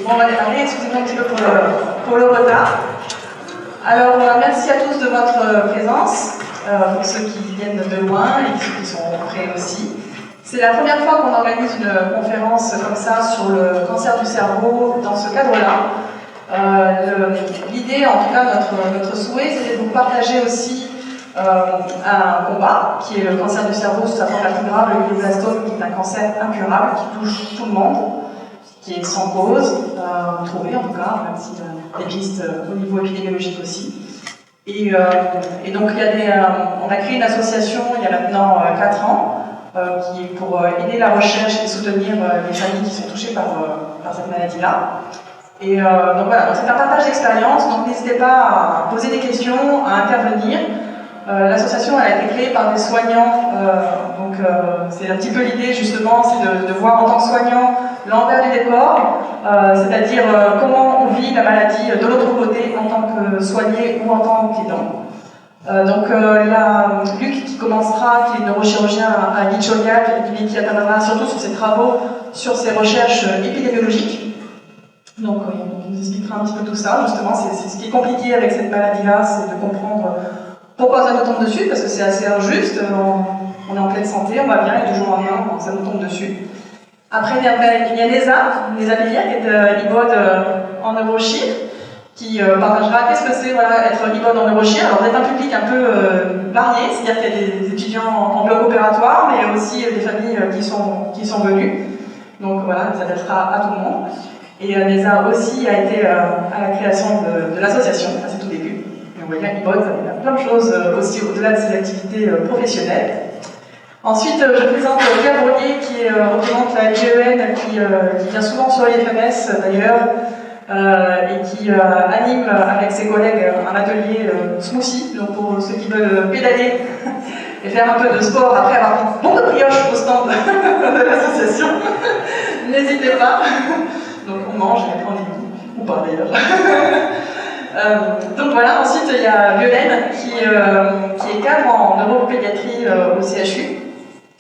Bon, on va démarrer, excusez-moi un petit peu pour le retard. Alors, merci à tous de votre présence, pour ceux qui viennent de loin et ceux qui sont prêts aussi. C'est la première fois qu'on organise une conférence comme ça sur le cancer du cerveau dans ce cadre-là. L'idée, en tout cas, notre souhait, c'est de vous partager aussi un combat, qui est le cancer du cerveau sous sa forme la plus grave, le glioblastome, qui est un cancer incurable, qui touche tout le monde, qui est sans cause, trouvée en tout cas, même si des pistes au niveau épidémiologique aussi. Et donc on a créé une association il y a maintenant 4 ans, qui est pour aider la recherche et soutenir les familles qui sont touchées par cette maladie-là. Et donc voilà, c'est un partage d'expérience, donc n'hésitez pas à poser des questions, à intervenir. L'association a été créée par des soignants, donc c'est un petit peu l'idée justement, c'est de voir en tant que soignant l'envers du décor, c'est-à-dire comment on vit la maladie de l'autre côté en tant que soigné ou en tant qu'aidant. Donc là, Luc qui commencera, qui est neurochirurgien à Licholiac, et qui attendra surtout sur ses travaux, sur ses recherches épidémiologiques. Donc il nous expliquera un petit peu tout ça, justement, c'est ce qui est compliqué avec cette maladie-là, c'est de comprendre pourquoi ça nous tombe dessus, parce que c'est assez injuste, on est en pleine santé, on va bien, et du jour au lendemain, ça nous tombe dessus. Après, il y a Lisa Pélier, qui est IBOD en neurochir, qui partagera qu'est-ce que c'est être IBOD en neurochir. Alors, vous êtes un public un peu varié, c'est-à-dire qu'il y a des étudiants en bloc opératoire, mais aussi des familles qui sont venues. Donc voilà, ça s'adressera à tout le monde. Et Lisa aussi a été à la création de l'association, à ses tout débuts. Vous voyez, IBOD, il y a plein de choses aussi au-delà de ses activités professionnelles. Ensuite, je présente Pierre Bournier qui représente la GEN, qui vient souvent sur l'IFMS d'ailleurs, et qui anime avec ses collègues un atelier smoothie, donc pour ceux qui veulent pédaler et faire un peu de sport après avoir pris beaucoup de brioche au stand de l'association. N'hésitez pas. Donc on mange et après on dit ou pas d'ailleurs. Donc voilà, ensuite il y a Violaine qui est cadre en neuropédiatrie au CHU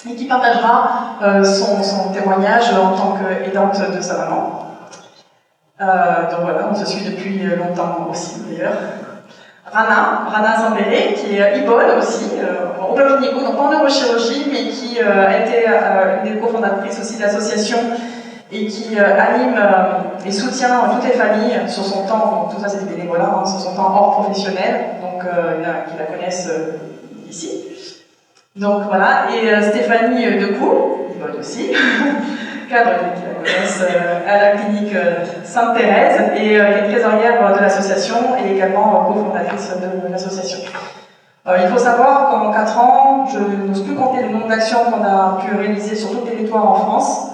et qui partagera son témoignage en tant qu'aidante de sa maman. Donc voilà, on se suit depuis longtemps aussi d'ailleurs. Rana Zambélé, qui est IBOD aussi, au bloc gynéco, donc pas en neurochirurgie, mais qui a été une des cofondatrices aussi de l'association et qui anime et soutient toutes les familles sur son temps, donc tout ça c'est du bénévolat, sur son temps hors professionnel, donc qui la connaissent ici. Donc voilà, et Stéphanie Decoux, IBOD aussi, cadre qui la connaissent à la clinique Sainte-Thérèse, et qui est trésorière de l'association et également cofondatrice de l'association. Il faut savoir qu'en 4 ans, je n'ose plus compter le nombre d'actions qu'on a pu réaliser sur tout le territoire en France.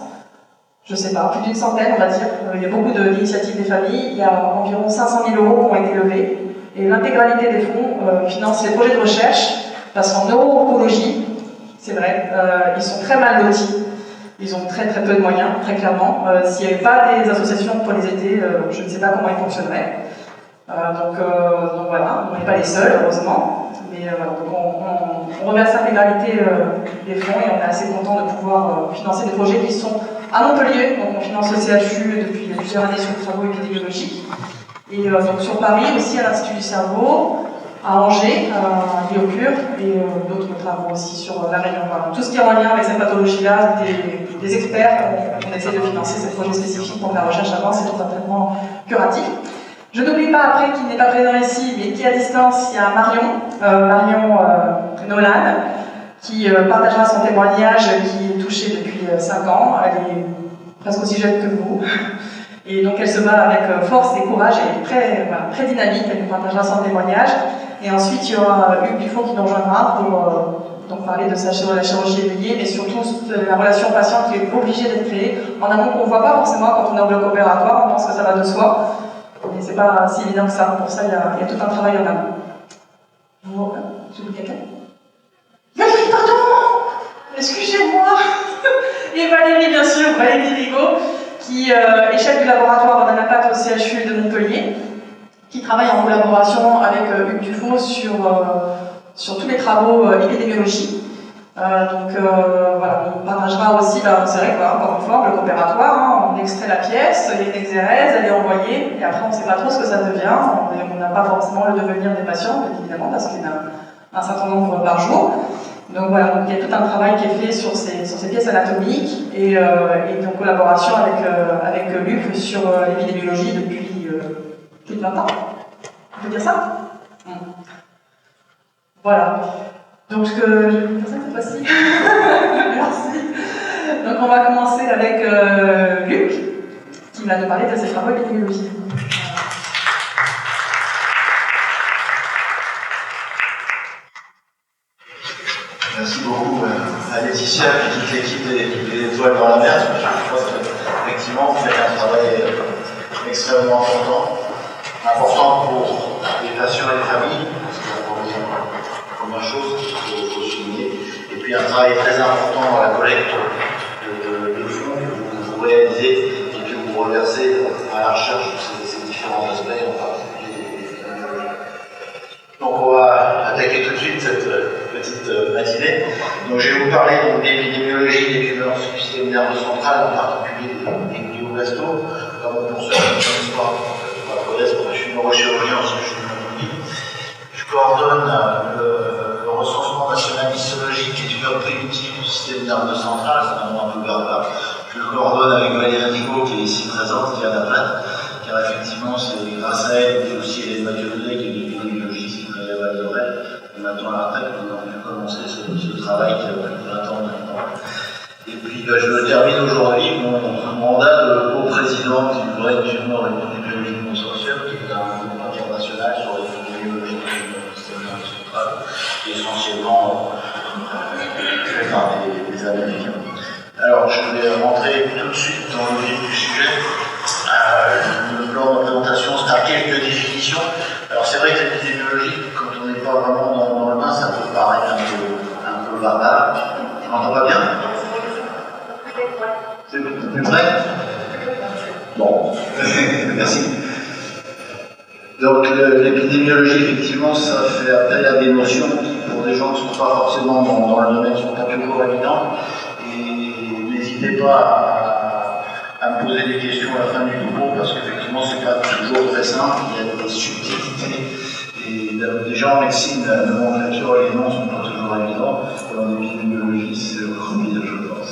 Je ne sais pas, plus d'une centaine, on va dire. Il y a beaucoup d'initiatives des familles. Il y a environ 500 000 € qui ont été levés. Et l'intégralité des fonds finance les projets de recherche, parce qu'en neuro-oncologie, c'est vrai, ils sont très mal lotis. Ils ont très peu de moyens, très clairement. S'il n'y avait pas des associations pour les aider, je ne sais pas comment ils fonctionneraient. Donc voilà, on n'est pas les seuls, heureusement. Mais donc on reverse l'intégralité des fonds et on est assez content de pouvoir financer des projets qui sont à Montpellier. Donc on finance le CHU depuis plusieurs années sur les travaux épidémiologiques. Et donc sur Paris aussi à l'Institut du cerveau, à Angers, à Biocure, et d'autres travaux aussi sur la Réunion. Voilà. Tout ce qui est en lien avec cette pathologie-là, des experts, on essaie de financer ces projets spécifiques pour que la recherche avance et trouve un traitement curatif. Je n'oublie pas après qu'il n'est pas présent ici, mais qui est à distance, il y a Marion Nolan, qui partagera son témoignage, qui est touchée depuis 5 ans. Elle est presque aussi jeune que vous. Et donc elle se bat avec force et courage et très dynamique, elle nous partagera son témoignage. Et ensuite il y aura Hugues Dufaux qui nous rejoindra pour donc parler de la chirurgie éveillée, mais surtout de la relation patient qui est obligée d'être créée en amont qu'on ne voit pas forcément quand on est au bloc opératoire, on pense que ça va de soi. Mais c'est pas si évident que ça, pour ça il y a tout un travail en amont. J'ai oublié quelqu'un? Valérie, pardon! Excusez-moi! Et Valérie, bien sûr, Valérie Rigaud, qui est chef du laboratoire d'anapath au CHU de Montpellier, qui travaille en collaboration avec Hugues Dufaux sur tous les travaux épidémiologiques. Voilà, on partagera aussi, c'est vrai, encore une fois, le bloc opératoire, hein, on extrait la pièce, il y a une exérèse, elle est envoyée, et après on ne sait pas trop ce que ça devient, on n'a pas forcément le devenir des patients, bien évidemment, parce qu'il y en a un certain nombre par jour. Donc voilà, donc il y a tout un travail qui est fait sur ces pièces anatomiques, et en collaboration avec Luc sur l'épidémiologie depuis plus de 20 ans. On peut dire ça? Voilà. Donc, je vais faire ça cette fois-ci. Merci. Donc, on va commencer avec Luc, qui va nous parler de ses travaux d'épidémiologie. Merci beaucoup à Laetitia et toute l'équipe des Étoiles dans la mer. Je pense qu'effectivement, vous faites un travail extrêmement important pour les patients et les familles. C'est la première chose qu'il faut souligner. Et puis un travail très important dans la collecte de fonds que vous réalisez et que vous reversez à la recherche de ces différents aspects, en particulier. Donc on va attaquer tout de suite cette petite matinée. Donc je vais vous parler d'épidémiologie des tumeurs du système nerveux central, en particulier des glioblastomes. Pour ceux qui ne connaissent pas, je suis neurochirurgien, je coordonne le recensement national histologique des tumeurs primitives du système nerveux central, c'est un nom un peu barbare. Je le coordonne avec Valérie Rigaud, qui est ici présente, qui vient d'Appel, car effectivement c'est grâce à elle, et aussi Hélène Mathieu-Delay, qui est l'épidémiologiste qui travaille à Val-d'Orel, et maintenant à la retraite, nous avons pu commencer ce travail qui a plus de 20 ans maintenant. Et puis je termine aujourd'hui mon mandat de co-président du Brain Tumor Épidémiologie Consortium, qui est un groupe international sur l'épidémiologie du système nerveux central, qui est essentiellement fait par des Américains. Alors je vais rentrer tout de suite dans le vif du sujet. Le plan de présentation sera quelques définitions. Alors c'est vrai que l'épidémiologie, quand on n'est pas vraiment dans le bain, ça peut paraître un peu barbare. Tu m'entends pas bien? C'est plus près? Bon, merci. Donc l'épidémiologie, effectivement, ça fait appel à des notions qui, pour des gens qui ne sont pas forcément dans le domaine, ne sont pas toujours évidentes. Et n'hésitez pas à me poser des questions à la fin du topo, parce qu'effectivement, ce n'est pas toujours très simple, il y a des subtilités. Et déjà en médecine, la nomenclature et les noms ne sont pas toujours évidents. Et en épidémiologie, c'est encore mieux, je pense.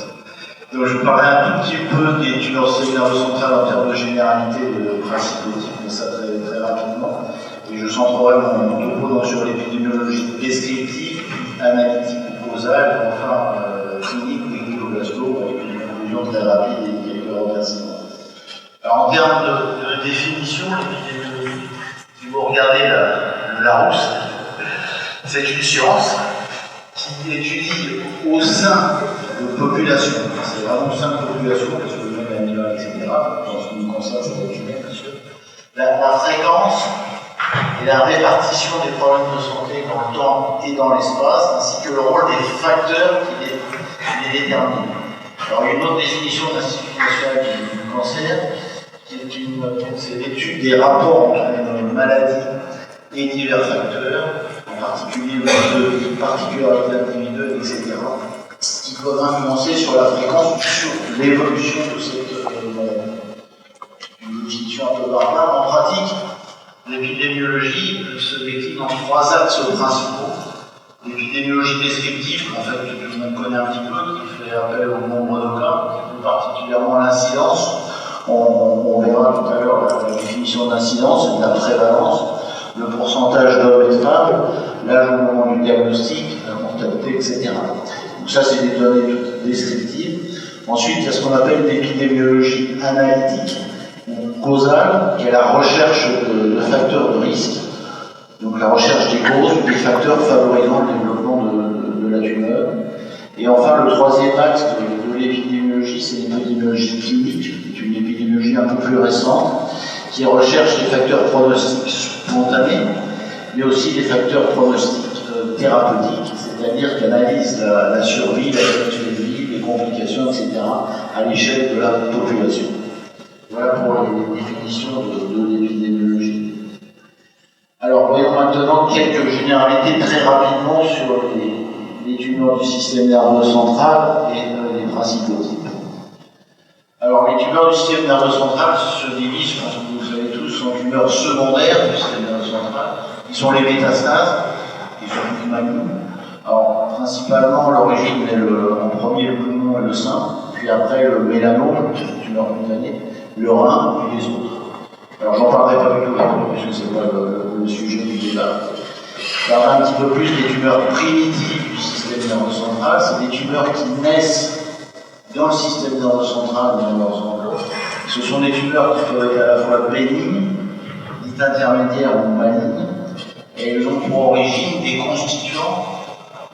Donc je vous parlerai un tout petit peu des tumeurs du système nerveux central en termes de généralité et de principe de type, mais ça très rapidement. Et je centrerai mon topo sur l'épidémiologie descriptive, analytique ou causale, et enfin clinique ou glioblasto, avec une conclusion très rapide et quelques remerciements. Alors en termes de définition, l'épidémiologie, si vous regardez le Larousse, c'est une science qui étudie au sein de populations, c'est vraiment au sein de populations, parce que le même animal, etc., dans ce qui nous concerne, c'est l'être humain, bien sûr, la fréquence et la répartition des problèmes de santé dans le temps et dans l'espace, ainsi que le rôle des facteurs qui les déterminent. Alors, il y a une autre définition de l'Institut national du cancer, c'est l'étude des rapports entre une maladie et divers facteurs, en particulier le mode de vie, particularités individuelles, etc., qui peuvent influencer sur la fréquence ou sur l'évolution de cette maladie. Une définition un peu barbare. En pratique, l'épidémiologie se décline en 3 axes principaux. L'épidémiologie descriptive, en fait, que tout le monde connaît un petit peu, qui fait appel au nombre de cas, plus particulièrement l'incidence. On verra tout à l'heure la définition de l'incidence et de la prévalence, le pourcentage d'hommes et de femmes, l'âge au moment du diagnostic, la mortalité, etc. Donc ça, c'est des données toutes descriptives. Ensuite, il y a ce qu'on appelle l'épidémiologie analytique ou causale, qui est la recherche de facteurs de risque, donc la recherche des causes ou des facteurs favorisant le développement de la tumeur. Et enfin, le troisième axe de l'épidémiologie, c'est l'épidémiologie clinique, qui est une épidémiologie un peu plus récente, qui recherche les facteurs pronostiques spontanés, mais aussi les facteurs pronostiques thérapeutiques, c'est-à-dire qui analysent la survie, la qualité de vie, les complications, etc., à l'échelle de la population. Voilà pour les définitions de l'épidémiologie. Alors, voyons maintenant quelques généralités très rapidement sur les tumeurs tumeurs du système nerveux central et les principaux types. Alors, les tumeurs du système nerveux central se divisent, je pense que vous le savez tous, en tumeurs secondaires du système nerveux central, qui sont les métastases, qui sont plus malignes. Alors, principalement, l'origine est en premier le poumon et le sein, puis après le mélanome, les tumeurs cutanées, le rein, puis les autres. Alors, j'en parlerai pas du tout aujourd'hui, puisque ce n'est pas le sujet du débat. Je parlerai un petit peu plus des tumeurs primitives du système nerveux central. C'est des tumeurs qui naissent dans le système nerveux central, dans leurs enveloppes. Ce sont des tumeurs qui peuvent être à la fois bénignes, dites intermédiaires ou malignes, et elles ont pour origine des constituants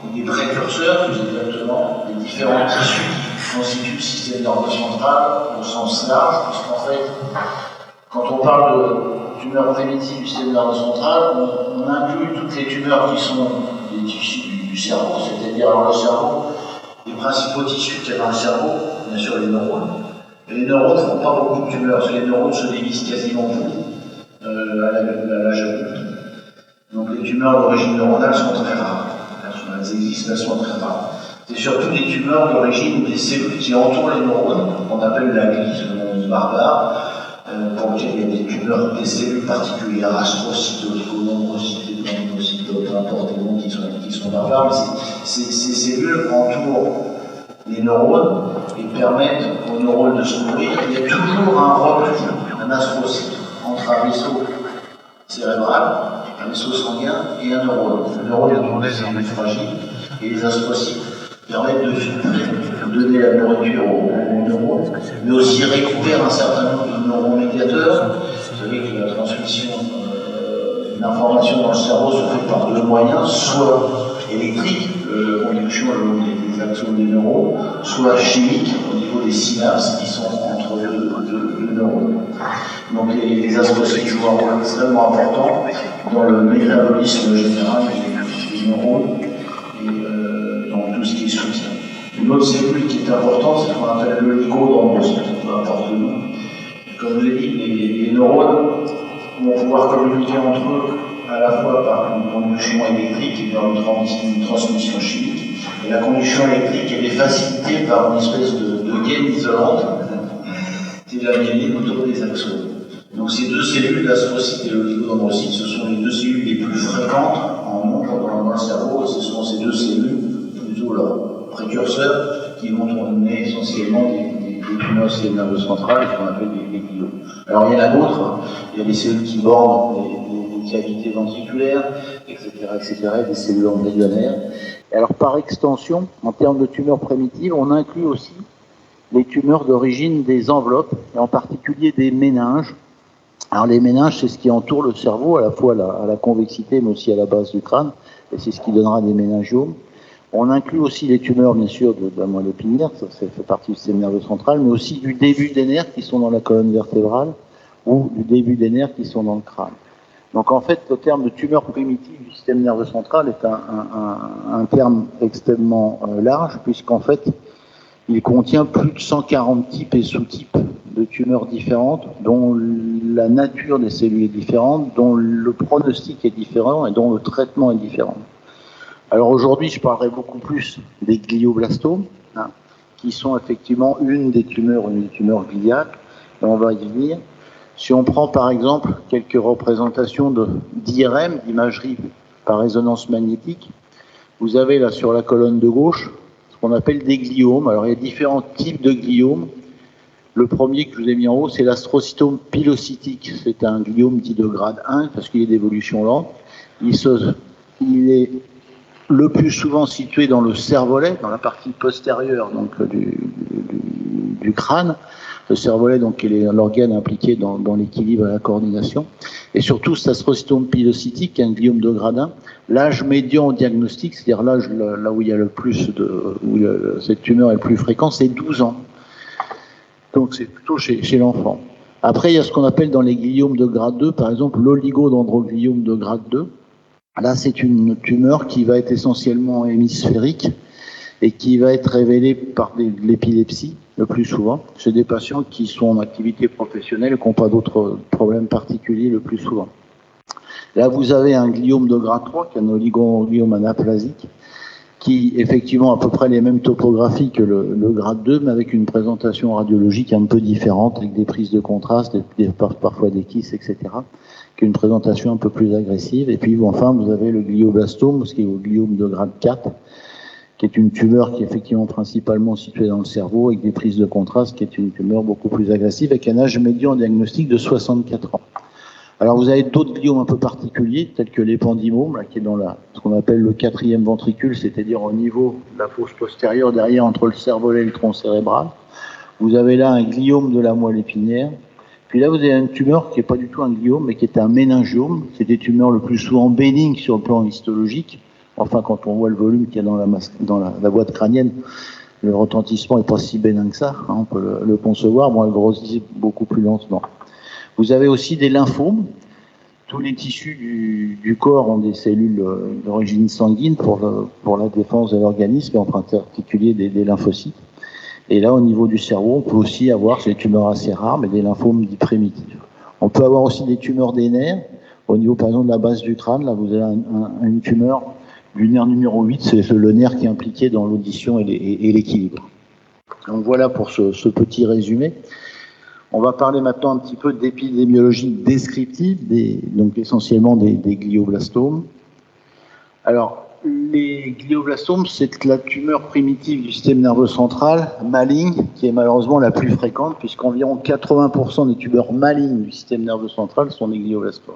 ou des précurseurs, plus exactement, des différents tissus qui constituent le système nerveux central au sens large, puisqu'en fait, quand on parle de tumeurs primitives du système nerveux central, on inclut toutes les tumeurs qui sont des tissus du cerveau, c'est-à-dire dans le cerveau, les principaux tissus qu'il y a dans le cerveau, bien sûr les neurones. Et les neurones ne font pas beaucoup de tumeurs, parce que les neurones se divisent quasiment plus à l'âge adulte. Donc les tumeurs d'origine neuronale sont très rares. Elles existent, elles sont très rares. C'est surtout des tumeurs d'origine des cellules qui entourent les neurones, qu'on appelle la glie, le nom barbare, pour lequel il y a des tumeurs, des cellules particulières, astrocytes, oligodendrocytes, gangliocytes, peu importe les noms qui sont barbares, mais ces cellules entourent les neurones et permettent aux neurones de se nourrir. Il y a toujours un repli, un astrocyte, entre un vaisseau cérébral, un vaisseau sanguin et un neurone. Le neurone est fragile et les astrocytes permettent de filtrer, de donner la nourriture aux neurones, mais aussi récupérer un certain nombre de neuromédiateurs. Vous savez que la transmission d'informations dans le cerveau se fait par deux moyens, soit électrique, la conduction le long des axones des neurones, soit chimique au niveau des synapses qui sont entre deux neurones. Donc les astrocytes jouent un rôle extrêmement important dans le métabolisme général des neurones et dans tout ce qui est soutien. Une autre cellule qui est importante, c'est ce qu'on appelle l'oligodendrocyte, peu importe le nom. Comme je l'ai dit, les neurones vont pouvoir communiquer entre eux à la fois par une conduction électrique et par une transmission chimique. Et la conduction électrique, elle est facilitée par une espèce de gaine isolante, c'est la myéline autour des axones. Donc ces deux cellules, l'astrocyte et l'oligodendrocyte, ce sont les deux cellules les plus fréquentes en nombre dans le cerveau, et ce sont ces deux cellules, plutôt leurs précurseurs, qui vont tourner essentiellement des tumeurs du système nerveux central, qu'on appelle les gliomes. Alors il y en a d'autres, il y a des cellules qui bornent les cavités ventriculaires, etc., des cellules embryonnaires. Et alors par extension, en termes de tumeurs primitives, on inclut aussi les tumeurs d'origine des enveloppes, et en particulier des méninges. Alors les méninges, c'est ce qui entoure le cerveau, à la fois à la convexité, mais aussi à la base du crâne, et c'est ce qui donnera des méningiomes. On inclut aussi les tumeurs, bien sûr, de la moelle épinière, ça fait partie du système nerveux central, mais aussi du début des nerfs qui sont dans la colonne vertébrale, ou du début des nerfs qui sont dans le crâne. Donc en fait, le terme de tumeur primitive du système nerveux central est un terme extrêmement large, puisqu'en fait, il contient plus de 140 types et sous-types de tumeurs différentes, dont la nature des cellules est différente, dont le pronostic est différent et dont le traitement est différent. Alors aujourd'hui, je parlerai beaucoup plus des glioblastomes, qui sont effectivement une des tumeurs gliales, et on va y venir. Si on prend par exemple quelques représentations d'IRM, d'imagerie par résonance magnétique, vous avez là sur la colonne de gauche ce qu'on appelle des gliomes. Alors il y a différents types de gliomes. Le premier que je vous ai mis en haut, c'est l'astrocytome pilocytique. C'est un gliome dit de grade 1 parce qu'il est d'évolution lente. Il est le plus souvent situé dans le cervelet, dans la partie postérieure donc, du crâne. Le cervelet, donc, est l'organe impliqué dans l'équilibre et la coordination. Et surtout, cet astrocytome pilocytique, un gliome de grade 1, l'âge médian au diagnostic, c'est-à-dire l'âge là où il y a le plus cette tumeur est le plus fréquent, c'est 12 ans. Donc c'est plutôt chez l'enfant. Après, il y a ce qu'on appelle dans les gliomes de grade 2, par exemple l'oligodendrogliome de grade 2. Là, c'est une tumeur qui va être essentiellement hémisphérique et qui va être révélée par de l'épilepsie, le plus souvent. C'est des patients qui sont en activité professionnelle et qui n'ont pas d'autres problèmes particuliers le plus souvent. Là, vous avez un gliome de grade 3, qui est un oligodendrogliome anaplasique, qui effectivement a à peu près les mêmes topographies que le grade 2, mais avec une présentation radiologique un peu différente, avec des prises de contraste, parfois des kisses, etc., qui est une présentation un peu plus agressive. Et puis enfin, vous avez le glioblastome, ce qui est le gliome de grade 4, qui est une tumeur qui est effectivement principalement située dans le cerveau, avec des prises de contraste, qui est une tumeur beaucoup plus agressive, avec un âge médian diagnostique de 64 ans. Alors vous avez d'autres gliomes un peu particuliers, tels que l'épendymome, qui est dans ce qu'on appelle le 4e ventricule, c'est-à-dire au niveau de la fosse postérieure, derrière, entre le cervelet et le tronc cérébral. Vous avez là un gliome de la moelle épinière. Puis là, vous avez une tumeur qui n'est pas du tout un gliome, mais qui est un méningiome. C'est des tumeurs le plus souvent bénignes sur le plan histologique. Enfin, quand on voit le volume qu'il y a dans la boîte crânienne, le retentissement n'est pas si bénin que ça, hein, on peut le concevoir. Bon, elle grossit beaucoup plus lentement. Vous avez aussi des lymphomes. Tous les tissus du corps ont des cellules d'origine sanguine pour la défense de l'organisme, et en particulier des lymphocytes. Et là, au niveau du cerveau, on peut aussi avoir, c'est des tumeurs assez rares, mais des lymphomes dits primitifs. On peut avoir aussi des tumeurs des nerfs. Au niveau, par exemple, de la base du crâne, là, vous avez une tumeur du nerf numéro 8, c'est le nerf qui est impliqué dans l'audition et l'équilibre. Donc voilà pour ce petit résumé. On va parler maintenant un petit peu d'épidémiologie descriptive, donc essentiellement des glioblastomes. Alors, les glioblastomes, c'est la tumeur primitive du système nerveux central, maligne, qui est malheureusement la plus fréquente, puisqu'environ 80% des tumeurs malignes du système nerveux central sont des glioblastomes.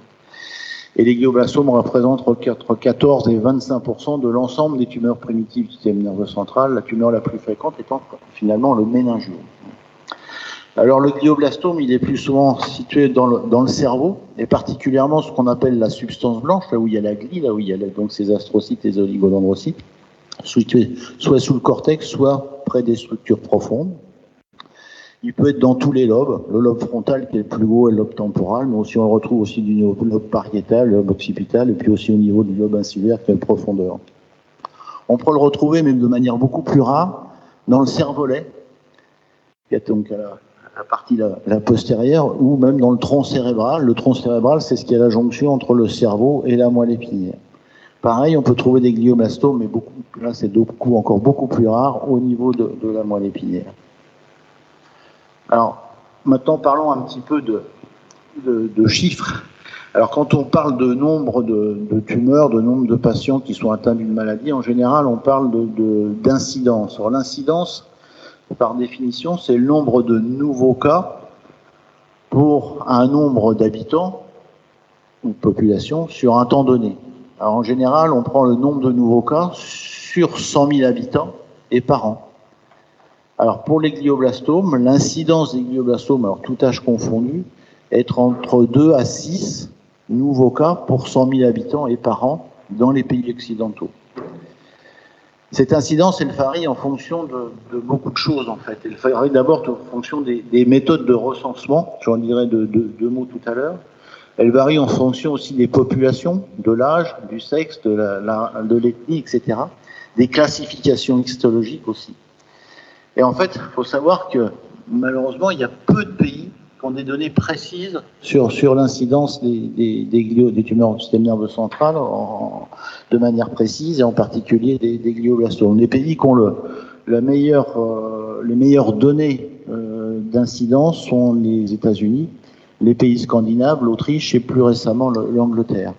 Et les glioblastomes représentent entre 14 et 25% de l'ensemble des tumeurs primitives du système nerveux central, la tumeur la plus fréquente étant finalement le méningiome. Alors le glioblastome, il est plus souvent situé dans le cerveau, et particulièrement ce qu'on appelle la substance blanche, là où il y a la glie, là où il y a donc ces astrocytes et les oligodendrocytes, situés soit sous le cortex, soit près des structures profondes. Il peut être dans tous les lobes, le lobe frontal qui est le plus haut et le lobe temporal, mais aussi on le retrouve aussi du lobe pariétal, le lobe occipital, et puis aussi au niveau du lobe insulaire qui est la profondeur. On peut le retrouver, même de manière beaucoup plus rare, dans le cervelet, qui est donc à la partie la postérieure, ou même dans le tronc cérébral. Le tronc cérébral, c'est ce qui est la jonction entre le cerveau et la moelle épinière. Pareil, on peut trouver des glioblastomes, mais là c'est encore beaucoup plus rare au niveau de la moelle épinière. Alors, maintenant parlons un petit peu de chiffres. Alors quand on parle de nombre de tumeurs, de nombre de patients qui sont atteints d'une maladie, en général on parle d'incidence. Alors l'incidence, par définition, c'est le nombre de nouveaux cas pour un nombre d'habitants ou de population sur un temps donné. Alors en général, on prend le nombre de nouveaux cas sur 100 000 habitants et par an. Alors pour les glioblastomes, l'incidence des glioblastomes, alors tout âge confondu, est entre 2 à 6 nouveaux cas pour 100 000 habitants et par an dans les pays occidentaux. Cette incidence, elle varie en fonction de beaucoup de choses, en fait. Elle varie d'abord en fonction des méthodes de recensement, j'en dirai deux mots tout à l'heure. Elle varie en fonction aussi des populations, de l'âge, du sexe, de l'ethnie, etc. Des classifications histologiques aussi. Et en fait, il faut savoir que, malheureusement, il y a peu de pays qui ont des données précises sur l'incidence des tumeurs du système nerveux central de manière précise, et en particulier des glioblastomes. Les pays qui ont les meilleures données d'incidence sont les États-Unis, les pays scandinaves, l'Autriche et plus récemment l'Angleterre.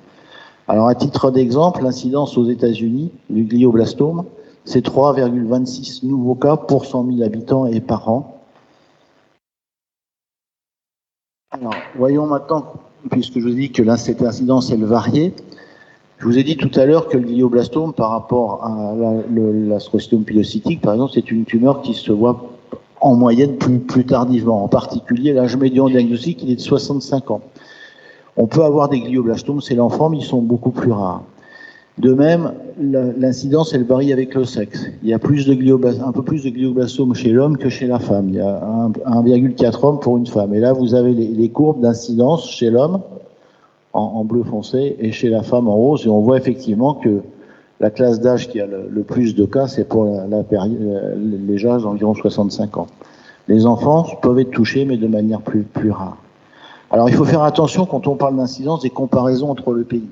Alors à titre d'exemple, l'incidence aux États-Unis du glioblastome, c'est 3,26 nouveaux cas pour 100 000 habitants et par an. Alors, voyons maintenant, puisque je vous ai dit que cette incidence, elle variait. Je vous ai dit tout à l'heure que le glioblastome, par rapport à l'astrocytome pilocytique, par exemple, c'est une tumeur qui se voit en moyenne plus tardivement. En particulier, l'âge médian diagnostique, il est de 65 ans. On peut avoir des glioblastomes, c'est l'enfant, mais ils sont beaucoup plus rares. De même, l'incidence, elle varie avec le sexe. Il y a un peu plus de glioblastomes chez l'homme que chez la femme. Il y a 1,4 hommes pour une femme. Et là, vous avez les courbes d'incidence chez l'homme, en bleu foncé, et chez la femme en rose. Et on voit effectivement que la classe d'âge qui a le plus de cas, c'est pour les âges d'environ 65 ans. Les enfants peuvent être touchés, mais de manière plus rare. Alors, il faut faire attention quand on parle d'incidence des comparaisons entre les pays.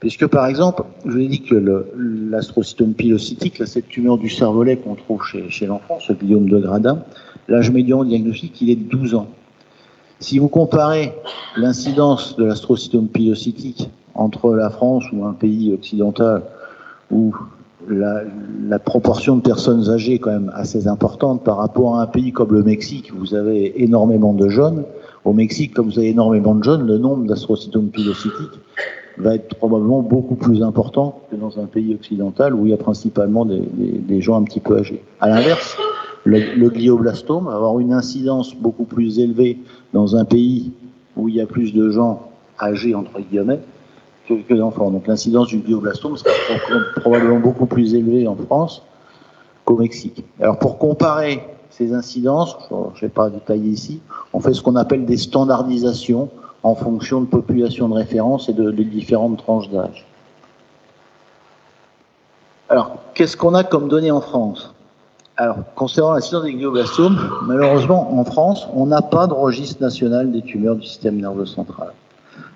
Puisque, par exemple, je vous ai dit que l'astrocytome pilocytique, cette tumeur du cervelet qu'on trouve chez l'enfant, ce gliome de Gradin, l'âge médian diagnostique, il est de 12 ans. Si vous comparez l'incidence de l'astrocytome pilocytique entre la France ou un pays occidental où la proportion de personnes âgées est quand même assez importante par rapport à un pays comme le Mexique où vous avez énormément de jeunes, au Mexique, comme vous avez énormément de jeunes, le nombre d'astrocytomes pilocytiques va être probablement beaucoup plus important que dans un pays occidental où il y a principalement des gens un petit peu âgés. À l'inverse, le glioblastome va avoir une incidence beaucoup plus élevée dans un pays où il y a plus de gens âgés, entre guillemets, que d'enfants. Donc l'incidence du glioblastome sera probablement beaucoup plus élevée en France qu'au Mexique. Alors pour comparer ces incidences, je ne vais pas détailler ici, on fait ce qu'on appelle des standardisations en fonction de population de référence et de différentes tranches d'âge. Alors, qu'est-ce qu'on a comme données en France? Alors, concernant l'incidence des glioblastomes, malheureusement, en France, on n'a pas de registre national des tumeurs du système nerveux central.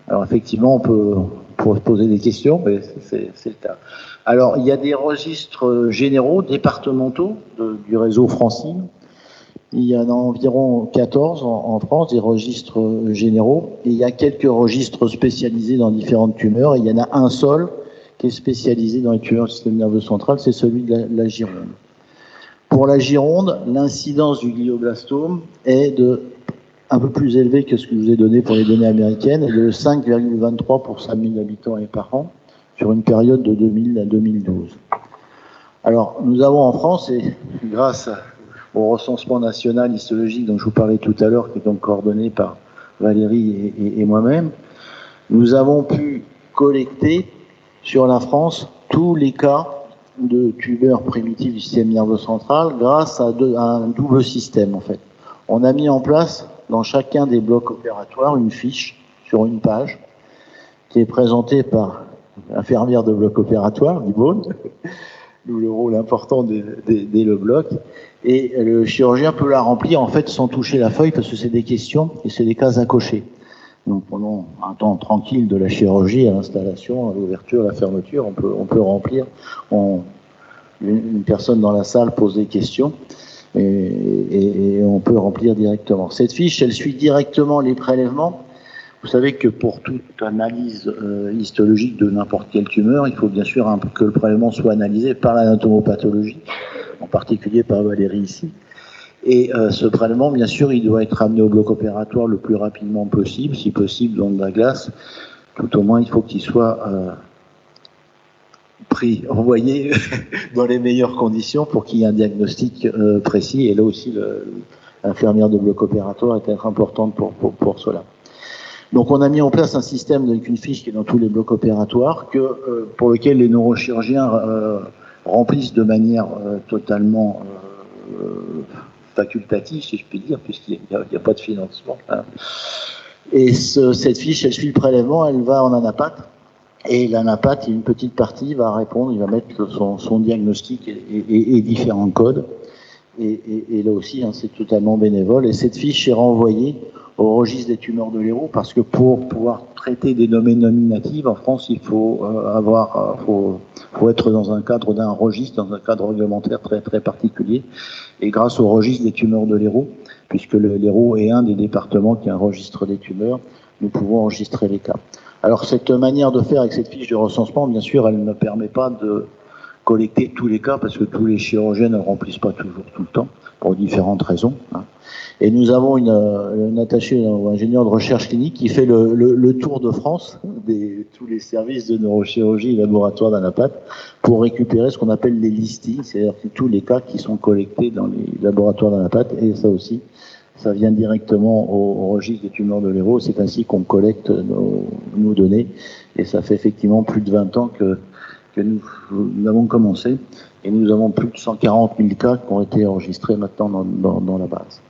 Alors, effectivement, on peut se poser des questions, mais c'est le cas. Alors, il y a des registres généraux, départementaux, du réseau Francine. Il y en a environ 14 en France, des registres généraux. Et il y a quelques registres spécialisés dans différentes tumeurs. Et il y en a un seul qui est spécialisé dans les tumeurs du système nerveux central, c'est celui de la Gironde. Pour la Gironde, l'incidence du glioblastome est un peu plus élevée que ce que je vous ai donné pour les données américaines, et de 5,23 pour 5000 habitants et par an, sur une période de 2000 à 2012. Alors, nous avons en France, et grâce au recensement national histologique dont je vous parlais tout à l'heure, qui est donc coordonné par Valérie et moi-même, nous avons pu collecter sur la France tous les cas de tumeurs primitives du système nerveux central grâce à un double système en fait. On a mis en place dans chacun des blocs opératoires une fiche sur une page qui est présentée par l'infirmière de bloc opératoire, Dibone, d'où le rôle important dès le bloc. Et le chirurgien peut la remplir en fait sans toucher la feuille parce que c'est des questions et c'est des cases à cocher. Donc pendant un temps tranquille de la chirurgie, à l'installation, à l'ouverture, à la fermeture, on peut remplir. Une personne dans la salle pose des questions et on peut remplir directement. Cette fiche, elle suit directement les prélèvements. Vous savez que pour toute analyse histologique de n'importe quelle tumeur, il faut bien sûr que le prélèvement soit analysé par l'anatomopathologie, en particulier par Valérie ici. Et ce prélèvement, bien sûr, il doit être amené au bloc opératoire le plus rapidement possible, si possible dans de la glace. Tout au moins, il faut qu'il soit envoyé dans les meilleures conditions pour qu'il y ait un diagnostic précis. Et là aussi, l'infirmière de bloc opératoire est être importante pour cela. Donc on a mis en place un système avec une fiche qui est dans tous les blocs opératoires, pour lequel les neurochirurgiens remplissent de manière totalement facultative, si je puis dire, puisqu'il n'y a pas de financement. Hein. Et cette fiche, elle suit le prélèvement, elle va en anapath, et l'anapath, une petite partie va répondre, il va mettre son diagnostic et différents codes. Et là aussi, hein, c'est totalement bénévole. Et cette fiche est renvoyée au registre des tumeurs de l'Hérault parce que pour pouvoir traiter des domaines nominatives, en France, il faut faut être dans un cadre d'un registre, dans un cadre réglementaire très, très particulier. Et grâce au registre des tumeurs de l'Hérault, puisque l'Hérault est un des départements qui a un registre des tumeurs, nous pouvons enregistrer les cas. Alors cette manière de faire avec cette fiche de recensement, bien sûr, elle ne permet pas de collecter tous les cas parce que tous les chirurgiens ne remplissent pas toujours tout le temps pour différentes raisons. Hein. Et nous avons une attachée ou ingénieur de recherche clinique qui fait le tour de France tous les services de neurochirurgie et laboratoires d'anapath pour récupérer ce qu'on appelle les listings, c'est-à-dire tous les cas qui sont collectés dans les laboratoires d'anapath. Et ça aussi, ça vient directement au registre des tumeurs de l'Hérault. C'est ainsi qu'on collecte nos données. Et ça fait effectivement plus de 20 ans que nous avons commencé, et nous avons plus de 140 000 cas qui ont été enregistrés maintenant dans la base.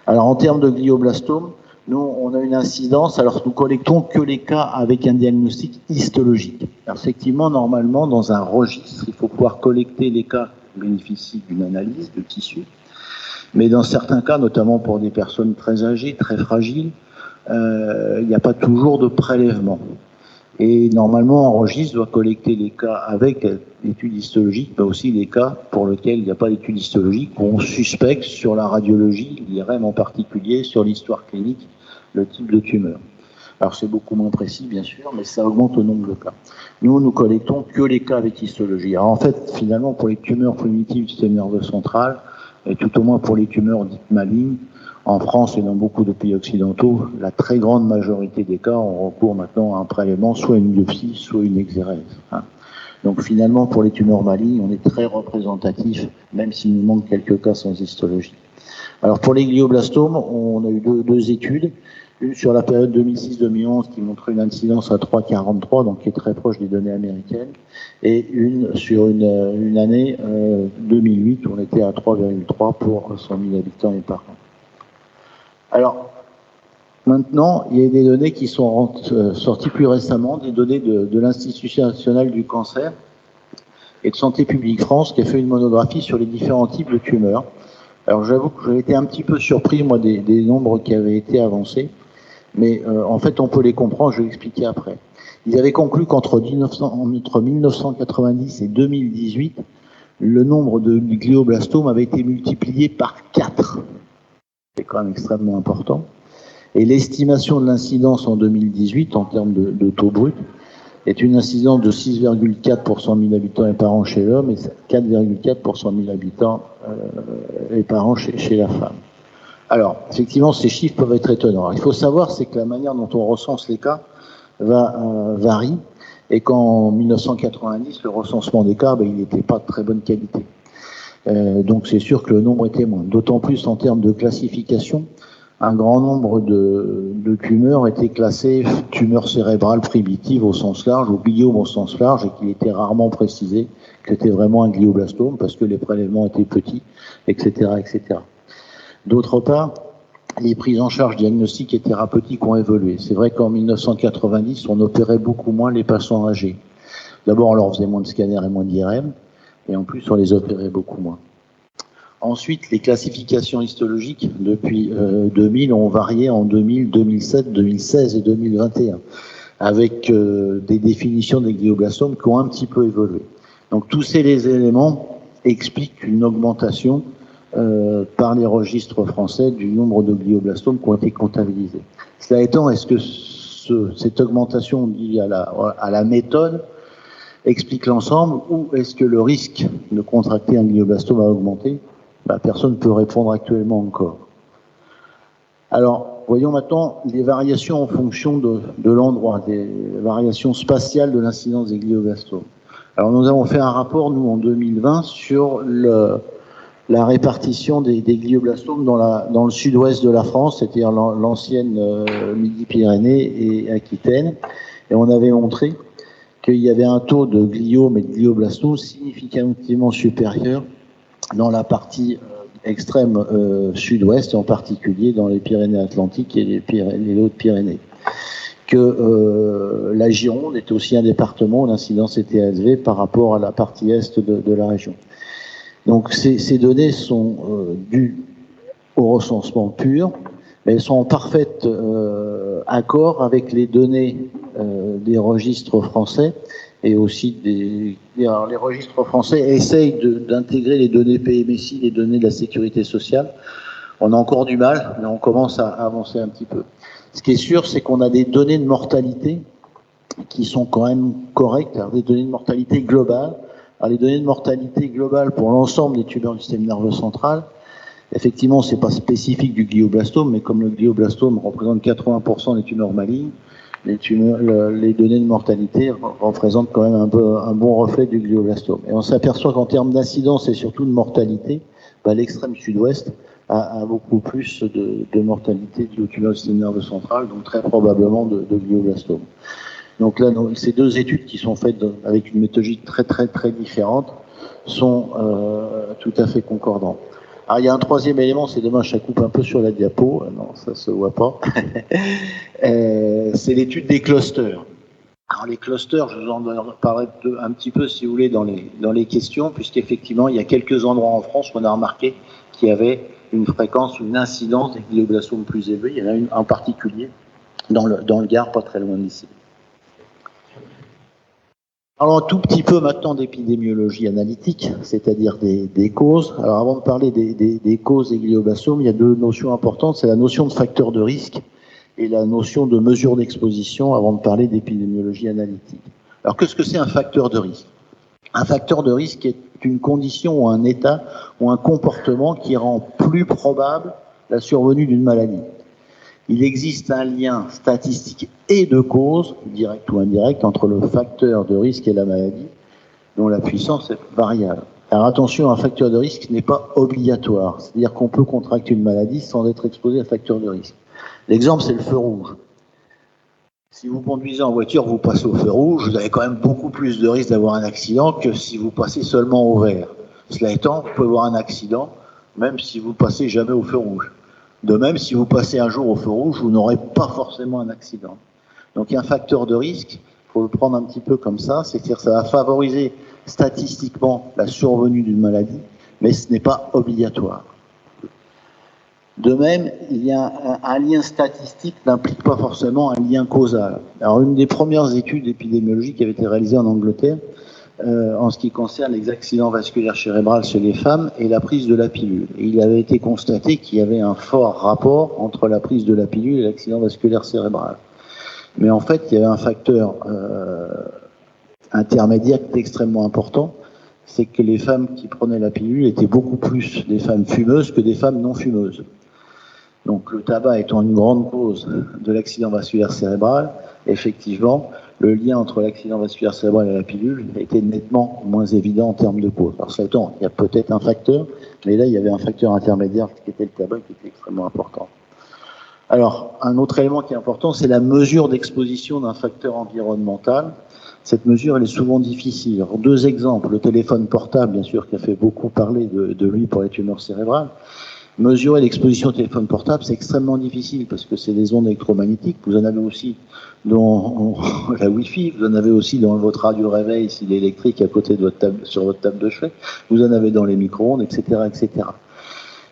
Alors en termes de glioblastome, nous on a une incidence, alors nous collectons que les cas avec un diagnostic histologique. Alors effectivement, normalement, dans un registre, il faut pouvoir collecter les cas qui bénéficient d'une analyse de tissu, mais dans certains cas, notamment pour des personnes très âgées, très fragiles, il n'y a pas toujours de prélèvement. Et normalement, un registre doit collecter les cas avec l'étude histologique, mais aussi les cas pour lesquels il n'y a pas d'étude histologique, où on suspecte sur la radiologie, l'IRM en particulier, sur l'histoire clinique, le type de tumeur. Alors c'est beaucoup moins précis, bien sûr, mais ça augmente le nombre de cas. Nous collectons que les cas avec histologie. Alors en fait, finalement, pour les tumeurs primitives du système nerveux central, et tout au moins pour les tumeurs dites malignes, en France et dans beaucoup de pays occidentaux, la très grande majorité des cas ont recours maintenant à un prélèvement, soit une biopsie, soit une exérèse. Donc finalement, pour les tumeurs malignes, on est très représentatif, même s'il nous manque quelques cas sans histologie. Alors pour les glioblastomes, on a eu deux études. Une sur la période 2006-2011 qui montrait une incidence à 3,43, donc qui est très proche des données américaines, et une sur une année 2008 où on était à 3,3 pour 100 000 habitants et par an. Alors, maintenant, il y a des données qui sont sorties plus récemment, des données de l'Institution nationale du cancer et de Santé publique France, qui a fait une monographie sur les différents types de tumeurs. Alors, j'avoue que j'ai été un petit peu surpris, moi, des nombres qui avaient été avancés, mais en fait, on peut les comprendre, je vais l'expliquer après. Ils avaient conclu qu'entre 1990 et 2018, le nombre de glioblastomes avait été multiplié par 4. C'est quand même extrêmement important. Et l'estimation de l'incidence en 2018, en termes de taux brut, est une incidence de 6,4 pour 100 000 habitants et par an chez l'homme et 4,4 pour 100 000 habitants et par an chez la femme. Alors, effectivement, ces chiffres peuvent être étonnants. Alors, il faut savoir, c'est que la manière dont on recense les cas varie, et qu'en 1990, le recensement des cas, il n'était pas de très bonne qualité. Donc c'est sûr que le nombre était moindre. D'autant plus en termes de classification, un grand nombre de tumeurs étaient classées tumeurs cérébrales primitives au sens large, ou gliome au sens large, et qu'il était rarement précisé que c'était vraiment un glioblastome, parce que les prélèvements étaient petits, etc., etc. D'autre part, les prises en charge diagnostiques et thérapeutiques ont évolué. C'est vrai qu'en 1990, on opérait beaucoup moins les patients âgés. D'abord, on leur faisait moins de scanners et moins d'IRM, et en plus, on les opérait beaucoup moins. Ensuite, les classifications histologiques, depuis 2000, ont varié en 2000, 2007, 2016 et 2021, avec des définitions des glioblastomes qui ont un petit peu évolué. Donc, tous ces éléments expliquent une augmentation par les registres français du nombre de glioblastomes qui ont été comptabilisés. Cela étant, est-ce que cette augmentation liée à la méthode explique l'ensemble, ou est-ce que le risque de contracter un glioblastome a augmenté? Personne ne peut répondre actuellement encore. Alors, voyons maintenant les variations en fonction de l'endroit, des variations spatiales de l'incidence des glioblastomes. Alors, nous avons fait un rapport, nous, en 2020, sur la répartition des glioblastomes dans le sud-ouest de la France, c'est-à-dire l'ancienne Midi-Pyrénées et Aquitaine, et on avait montré qu'il y avait un taux de gliome et de glioblastomes significativement supérieur dans la partie extrême sud-ouest, et en particulier dans les Pyrénées-Atlantiques et les Hautes-Pyrénées. Que la Gironde était aussi un département où l'incidence était élevée par rapport à la partie est de la région. Donc ces données sont dues au recensement pur, mais elles sont en parfait accord avec les données des registres français, et aussi les registres français essayent d'intégrer les données PMSI, les données de la sécurité sociale. On a encore du mal, mais on commence à avancer un petit peu. Ce qui est sûr, c'est qu'on a des données de mortalité qui sont quand même correctes, des données de mortalité globales. Alors, les données de mortalité globale pour l'ensemble des tumeurs du système nerveux central, effectivement, c'est pas spécifique du glioblastome, mais comme le glioblastome représente 80% des tumeurs malignes, les données de mortalité représentent quand même un bon reflet du glioblastome. Et on s'aperçoit qu'en termes d'incidence et surtout de mortalité, l'extrême sud-ouest a beaucoup plus de mortalité de tumeurs du système nerveux central, donc très probablement de glioblastome. Donc là, ces deux études qui sont faites avec une méthodologie très très très différente sont tout à fait concordantes. Alors il y a un troisième élément, c'est dommage, ça coupe un peu sur la diapo, non, ça se voit pas. C'est l'étude des clusters. Alors les clusters, je vous en parlerai un petit peu si vous voulez dans les questions, puisqu'effectivement il y a quelques endroits en France où on a remarqué qu'il y avait une fréquence, une incidence des glioblastomes plus élevée. Il y en a une en particulier dans le Gard, pas très loin d'ici. Parlons un tout petit peu maintenant d'épidémiologie analytique, c'est-à-dire des causes. Alors avant de parler des causes des glioblastomes, il y a deux notions importantes, c'est la notion de facteur de risque et la notion de mesure d'exposition avant de parler d'épidémiologie analytique. Alors qu'est-ce que c'est un facteur de risque? Un facteur de risque est une condition ou un état ou un comportement qui rend plus probable la survenue d'une maladie. Il existe un lien statistique et de cause, direct ou indirect, entre le facteur de risque et la maladie, dont la puissance est variable. Alors attention, un facteur de risque n'est pas obligatoire, c'est-à-dire qu'on peut contracter une maladie sans être exposé à un facteur de risque. L'exemple, c'est le feu rouge. Si vous conduisez en voiture, vous passez au feu rouge, vous avez quand même beaucoup plus de risque d'avoir un accident que si vous passez seulement au vert. Cela étant, vous pouvez avoir un accident, même si vous passez jamais au feu rouge. De même, si vous passez un jour au feu rouge, vous n'aurez pas forcément un accident. Donc il y a un facteur de risque, il faut le prendre un petit peu comme ça, c'est-à-dire que ça va favoriser statistiquement la survenue d'une maladie, mais ce n'est pas obligatoire. De même, il y a un lien statistique n'implique pas forcément un lien causal. Alors une des premières études épidémiologiques qui avait été réalisée en Angleterre, en ce qui concerne les accidents vasculaires cérébraux chez les femmes et la prise de la pilule. Et il avait été constaté qu'il y avait un fort rapport entre la prise de la pilule et l'accident vasculaire cérébral. Mais en fait, il y avait un facteur intermédiaire extrêmement important, c'est que les femmes qui prenaient la pilule étaient beaucoup plus des femmes fumeuses que des femmes non fumeuses. Donc le tabac étant une grande cause de l'accident vasculaire cérébral, effectivement, le lien entre l'accident vasculaire cérébral et la pilule était nettement moins évident en termes de cause. Alors cela étant, il y a peut-être un facteur, mais là il y avait un facteur intermédiaire qui était le tabac qui était extrêmement important. Alors, un autre élément qui est important, c'est la mesure d'exposition d'un facteur environnemental. Cette mesure, elle est souvent difficile. Alors, deux exemples. Le téléphone portable, bien sûr, qui a fait beaucoup parler de lui pour les tumeurs cérébrales. Mesurer l'exposition au téléphone portable, c'est extrêmement difficile parce que c'est des ondes électromagnétiques. Vous en avez aussi dans la Wi-Fi, vous en avez aussi dans votre radio réveil, s'il est électrique, à côté de votre table, sur votre table de chevet. Vous en avez dans les micro-ondes, etc., etc.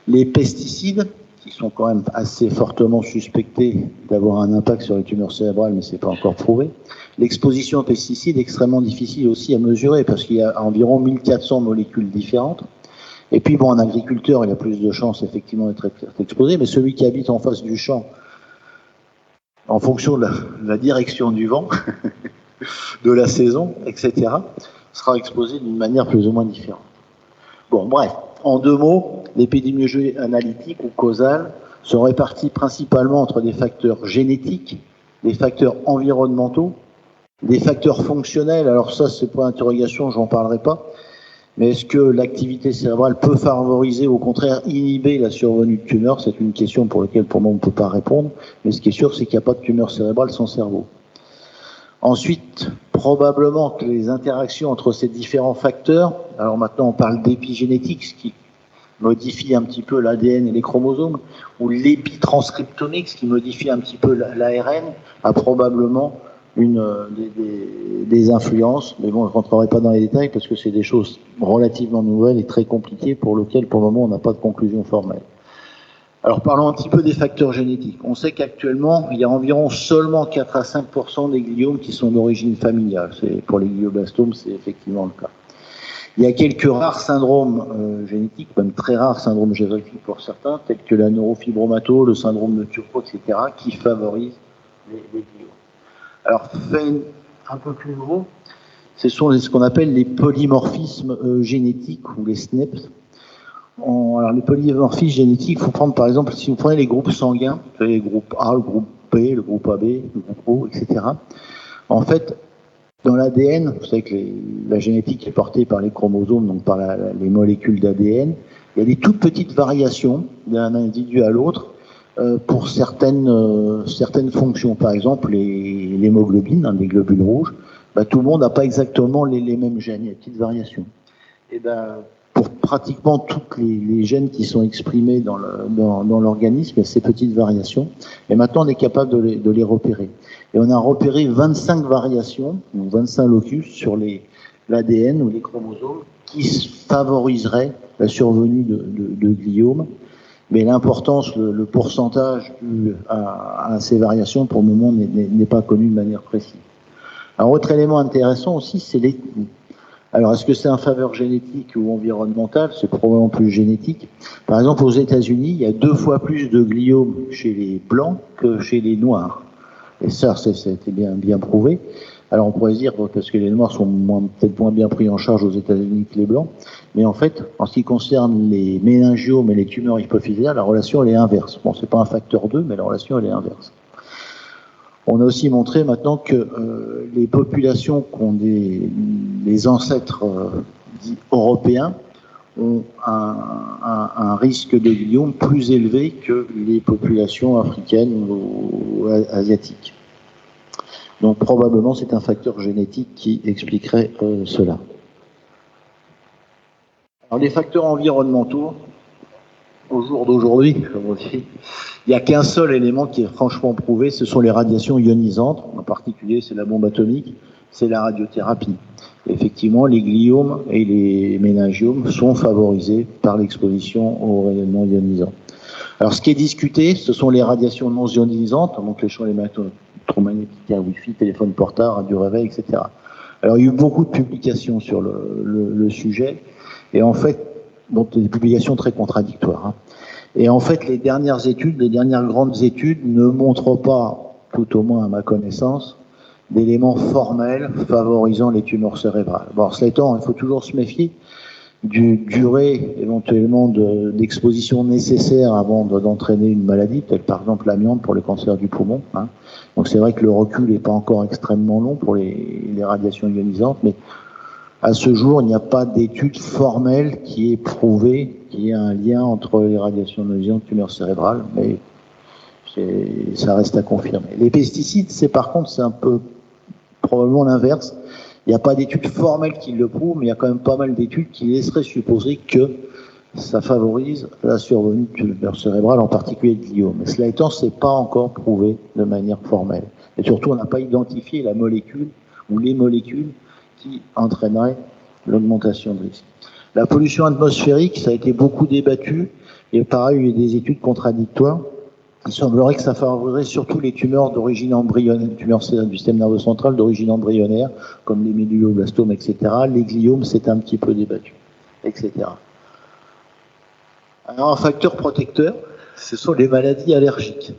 Les pesticides, qui sont quand même assez fortement suspectés d'avoir un impact sur les tumeurs cérébrales, mais c'est pas encore prouvé. L'exposition aux pesticides est extrêmement difficile aussi à mesurer parce qu'il y a environ 1400 molécules différentes. Et puis, bon, un agriculteur, il a plus de chances, effectivement, d'être exposé, mais celui qui habite en face du champ, en fonction de la direction du vent, de la saison, etc., sera exposé d'une manière plus ou moins différente. Bon, bref, en deux mots, l'épidémiologie analytique ou causale se répartit principalement entre des facteurs génétiques, des facteurs environnementaux, des facteurs fonctionnels. Alors ça, c'est pas interrogation, j'en parlerai pas. Mais est-ce que l'activité cérébrale peut favoriser, au contraire, inhiber la survenue de tumeurs? C'est une question pour laquelle, pour moi, on ne peut pas répondre. Mais ce qui est sûr, c'est qu'il n'y a pas de tumeur cérébrale sans cerveau. Ensuite, probablement que les interactions entre ces différents facteurs, alors maintenant on parle d'épigénétique, ce qui modifie un petit peu l'ADN et les chromosomes, ou l'épitranscriptomique, ce qui modifie un petit peu l'ARN, a probablement des influences, mais bon, je ne rentrerai pas dans les détails parce que c'est des choses relativement nouvelles et très compliquées pour lesquelles, pour le moment, on n'a pas de conclusion formelle. Alors, parlons un petit peu des facteurs génétiques. On sait qu'actuellement, il y a environ seulement 4 à 5% des gliomes qui sont d'origine familiale. Pour les glioblastomes, c'est effectivement le cas. Il y a quelques rares syndromes génétiques, même très rares syndromes génétiques pour certains, tels que la neurofibromatose, le syndrome de Turco, etc., qui favorisent les gliomes. Alors, fait un peu plus nouveau, ce sont ce qu'on appelle les polymorphismes génétiques ou les SNPs. Alors, les polymorphismes génétiques, il faut prendre par exemple, si vous prenez les groupes sanguins, les groupes A, le groupe B, le groupe AB, le groupe O, etc. En fait, dans l'ADN, vous savez que la génétique est portée par les chromosomes, donc par les molécules d'ADN. Il y a des toutes petites variations d'un individu à l'autre pour certaines fonctions. Par exemple, l'hémoglobine, les globules rouges, tout le monde n'a pas exactement les mêmes gènes, il y a des petites variations. Et pour pratiquement tous les gènes qui sont exprimés dans l'organisme, il y a ces petites variations. Et maintenant, on est capable de les repérer. Et on a repéré 25 variations, ou 25 locus sur l'ADN ou les chromosomes qui favoriseraient la survenue de gliomes. Mais l'importance, le pourcentage dû à ces variations, pour le moment, n'est pas connu de manière précise. Un autre élément intéressant aussi, c'est l'ethnie. Alors, est-ce que c'est un faveur génétique ou environnementale? C'est probablement plus génétique. Par exemple, aux États-Unis, il y a 2 fois plus de gliomes chez les blancs que chez les noirs. Et ça été bien prouvé. Alors, on pourrait se dire, parce que les noirs sont peut-être moins bien pris en charge aux États-Unis que les blancs. Mais en fait, en ce qui concerne les méningiomes et les tumeurs hypophysaires, la relation, elle est inverse. Bon, c'est pas un facteur 2, mais la relation, elle est inverse. On a aussi montré maintenant que les populations qui ont des ancêtres dits européens ont un risque de gliome plus élevé que les populations africaines ou asiatiques. Donc probablement c'est un facteur génétique qui expliquerait cela. Alors les facteurs environnementaux, au jour d'aujourd'hui, comme on dit, il n'y a qu'un seul élément qui est franchement prouvé, ce sont les radiations ionisantes, en particulier c'est la bombe atomique, c'est la radiothérapie. Et effectivement, les gliomes et les méningiomes sont favorisés par l'exposition aux rayonnements ionisants. Alors ce qui est discuté, ce sont les radiations non ionisantes, donc les champs électromagnétiques, Wi-Fi, téléphone portable, radio réveil, etc. Alors il y a eu beaucoup de publications sur le sujet, et en fait, donc des publications très contradictoires. Hein. Et en fait, les dernières grandes études ne montrent pas, tout au moins à ma connaissance, d'éléments formels favorisant les tumeurs cérébrales. Bon, cela étant, il faut toujours se méfier du durée éventuellement d'exposition nécessaire avant d'entraîner une maladie, telle par exemple l'amiante pour le cancer du poumon. Hein. Donc c'est vrai que le recul n'est pas encore extrêmement long pour les radiations ionisantes, mais à ce jour, il n'y a pas d'étude formelle qui ait prouvé qu'il y a un lien entre les radiations ionisantes et tumeurs cérébrales, mais ça reste à confirmer. Les pesticides, c'est un peu probablement l'inverse. Il n'y a pas d'études formelles qui le prouvent, mais il y a quand même pas mal d'études qui laisseraient supposer que ça favorise la survenue de tumeurs cérébrales, en particulier de gliome. Mais cela étant, c'est pas encore prouvé de manière formelle. Et surtout, on n'a pas identifié la molécule ou les molécules qui entraîneraient l'augmentation de risque. La pollution atmosphérique, ça a été beaucoup débattu, et pareil, il y a eu des études contradictoires. Il semblerait que ça favoriserait surtout les tumeurs d'origine embryonnaire, tumeurs du système nerveux central d'origine embryonnaire, comme les médulloblastomes, etc. Les gliomes, c'est un petit peu débattu, etc. Alors, un facteur protecteur, ce sont les maladies allergiques.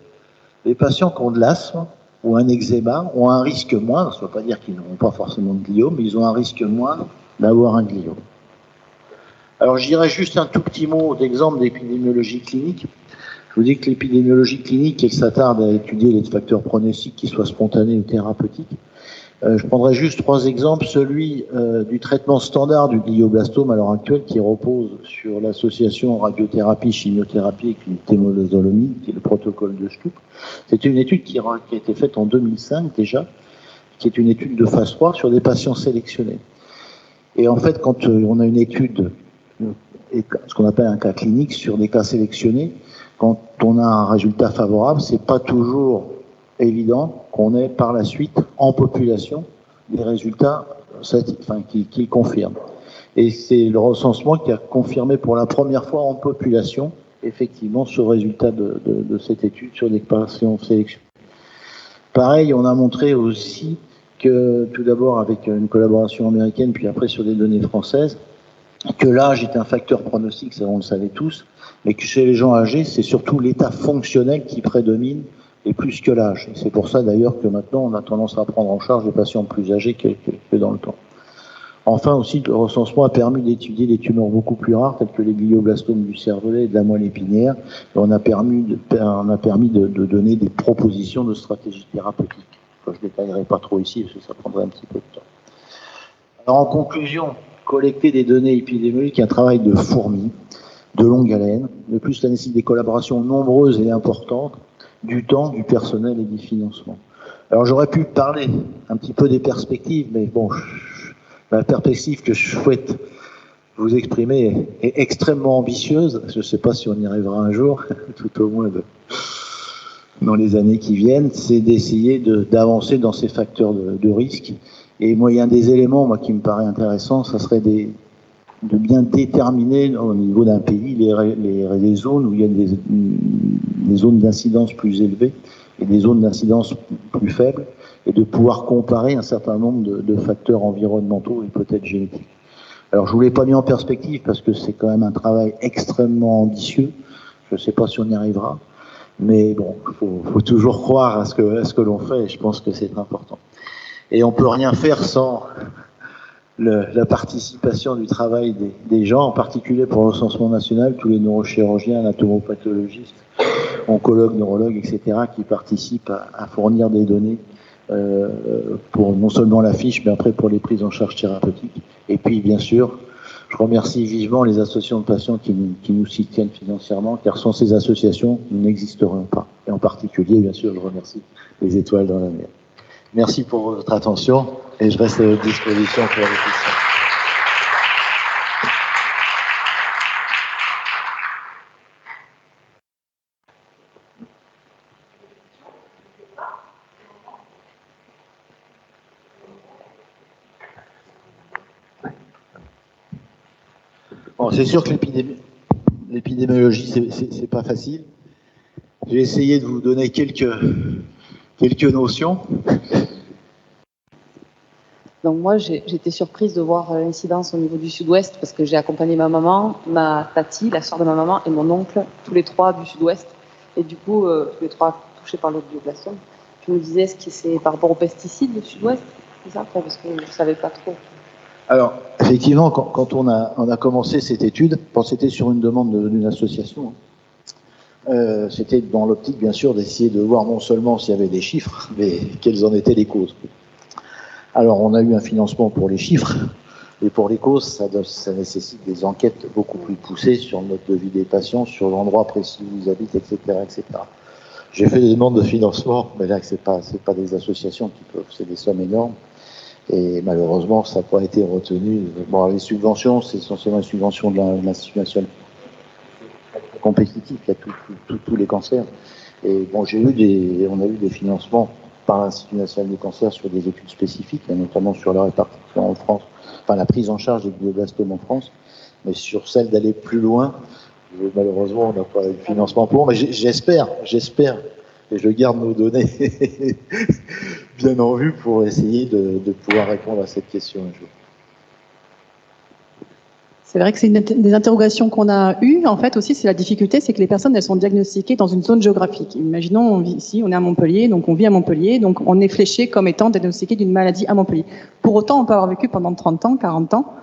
Les patients qui ont de l'asthme ou un eczéma ont un risque moindre, ça ne veut pas dire qu'ils n'auront pas forcément de gliome, mais ils ont un risque moindre d'avoir un gliome. Alors, je dirais juste un tout petit mot d'exemple d'épidémiologie clinique. Je vous dis que l'épidémiologie clinique, et que ça tarde à étudier les facteurs pronostiques, qu'ils soient spontanés ou thérapeutiques. Je prendrai juste 3 exemples. Celui du traitement standard du glioblastome à l'heure actuelle, qui repose sur l'association radiothérapie, chimiothérapie avec une temozolomide, qui est le protocole de Stupp. C'est une étude qui a été faite en 2005 déjà, qui est une étude de phase 3 sur des patients sélectionnés. Et en fait, quand on a une étude, ce qu'on appelle un cas clinique, sur des cas sélectionnés, quand on a un résultat favorable, c'est pas toujours évident qu'on ait par la suite en population des résultats qui le confirment. Et c'est le recensement qui a confirmé pour la première fois en population effectivement ce résultat de cette étude sur des patients sélectionnés. Pareil, on a montré aussi que tout d'abord avec une collaboration américaine, puis après sur des données françaises, que l'âge est un facteur pronostique, ça on le savait tous, mais que chez les gens âgés, c'est surtout l'état fonctionnel qui prédomine, et plus que l'âge. C'est pour ça d'ailleurs que maintenant on a tendance à prendre en charge les patients plus âgés que dans le temps. Enfin aussi, le recensement a permis d'étudier des tumeurs beaucoup plus rares, telles que les glioblastomes du cervelet et de la moelle épinière, et on a permis de donner des propositions de stratégies thérapeutiques. Je ne détaillerai pas trop ici, parce que ça prendrait un petit peu de temps. Alors en conclusion, collecter des données épidémiologiques est un travail de fourmi, de longue haleine. De plus, ça nécessite des collaborations nombreuses et importantes, du temps, du personnel et du financement. Alors j'aurais pu parler un petit peu des perspectives, mais bon, la perspective que je souhaite vous exprimer est extrêmement ambitieuse. Je ne sais pas si on y arrivera un jour, tout au moins dans les années qui viennent, c'est d'essayer d'avancer dans ces facteurs de risque. Et moi, il y a un des éléments qui me paraît intéressant, ça serait de bien déterminer au niveau d'un pays les zones où il y a des zones d'incidence plus élevées et des zones d'incidence plus faibles, et de pouvoir comparer un certain nombre de facteurs environnementaux et peut-être génétiques. Alors, je ne vous l'ai pas mis en perspective parce que c'est quand même un travail extrêmement ambitieux. Je ne sais pas si on y arrivera, mais bon, faut toujours croire à ce que l'on fait, et je pense que c'est important. Et on ne peut rien faire sans la participation du travail des gens, en particulier pour le recensement national, tous les neurochirurgiens, anatomopathologistes, oncologues, neurologues, etc., qui participent à fournir des données pour non seulement la fiche, mais après pour les prises en charge thérapeutiques. Et puis, bien sûr, je remercie vivement les associations de patients qui nous soutiennent financièrement, car sans ces associations, nous n'existerions pas. Et en particulier, bien sûr, je remercie les Étoiles dans la mer. Merci pour votre attention et je reste à votre disposition pour les questions. Bon, c'est sûr que l'épidémiologie, c'est pas facile. J'ai essayé de vous donner quelques notions. Donc moi, j'étais surprise de voir l'incidence au niveau du sud-ouest parce que j'ai accompagné ma maman, ma tati, la soeur de ma maman et mon oncle, tous les trois du sud-ouest. Et du coup, tous les trois touchés par le glioblastome. Je me disais, est-ce que c'est par rapport aux pesticides du sud-ouest? C'est ça, parce que je ne savais pas trop. Alors, effectivement, quand on a commencé cette étude, c'était sur une demande d'une association. C'était dans l'optique, bien sûr, d'essayer de voir non seulement s'il y avait des chiffres, mais quelles en étaient les causes. Alors, on a eu un financement pour les chiffres, et pour les causes, ça nécessite des enquêtes beaucoup plus poussées sur le mode de vie des patients, sur l'endroit précis où ils habitent, etc., etc. J'ai fait des demandes de financement, mais là, c'est pas des associations qui peuvent, c'est des sommes énormes, et malheureusement, ça n'a pas été retenu. Bon, les subventions, c'est essentiellement les subventions de l'Institut national compétitif, il y a tous les cancers. Et bon, on a eu des financements par l'Institut national du cancer sur des études spécifiques, notamment sur la répartition en France, enfin la prise en charge des glioblastomes en France, mais sur celle d'aller plus loin, malheureusement, on n'a pas eu de financement pour. Mais j'espère, et je garde nos données bien en vue pour essayer de pouvoir répondre à cette question un jour. C'est vrai que c'est une des interrogations qu'on a eues. En fait, aussi, c'est la difficulté, c'est que les personnes, elles sont diagnostiquées dans une zone géographique. Imaginons, on vit ici, on est à Montpellier, donc on vit à Montpellier, donc on est fléché comme étant diagnostiqué d'une maladie à Montpellier. Pour autant, on peut avoir vécu pendant 30 ans, 40 ans,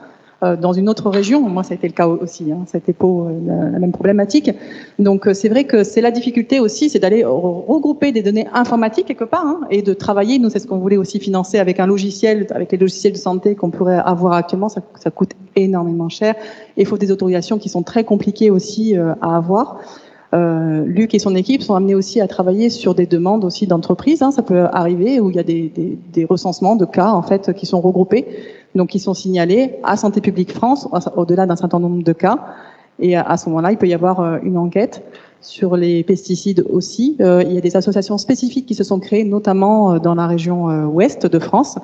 dans une autre région. Moi, ça a été le cas aussi, hein. Ça a été pour la même problématique. Donc, c'est vrai que c'est la difficulté aussi, c'est d'aller regrouper des données informatiques quelque part, hein, et de travailler. Nous, c'est ce qu'on voulait aussi financer avec un logiciel, avec les logiciels de santé qu'on pourrait avoir actuellement. Ça coûte énormément cher. Et il faut des autorisations qui sont très compliquées aussi à avoir. Luc et son équipe sont amenés aussi à travailler sur des demandes aussi d'entreprises, hein, ça peut arriver, où il y a des recensements de cas en fait qui sont regroupés, donc qui sont signalés à Santé publique France, au-delà d'un certain nombre de cas, et à ce moment-là, il peut y avoir une enquête sur les pesticides aussi. Il y a des associations spécifiques qui se sont créées, notamment dans la région ouest de France.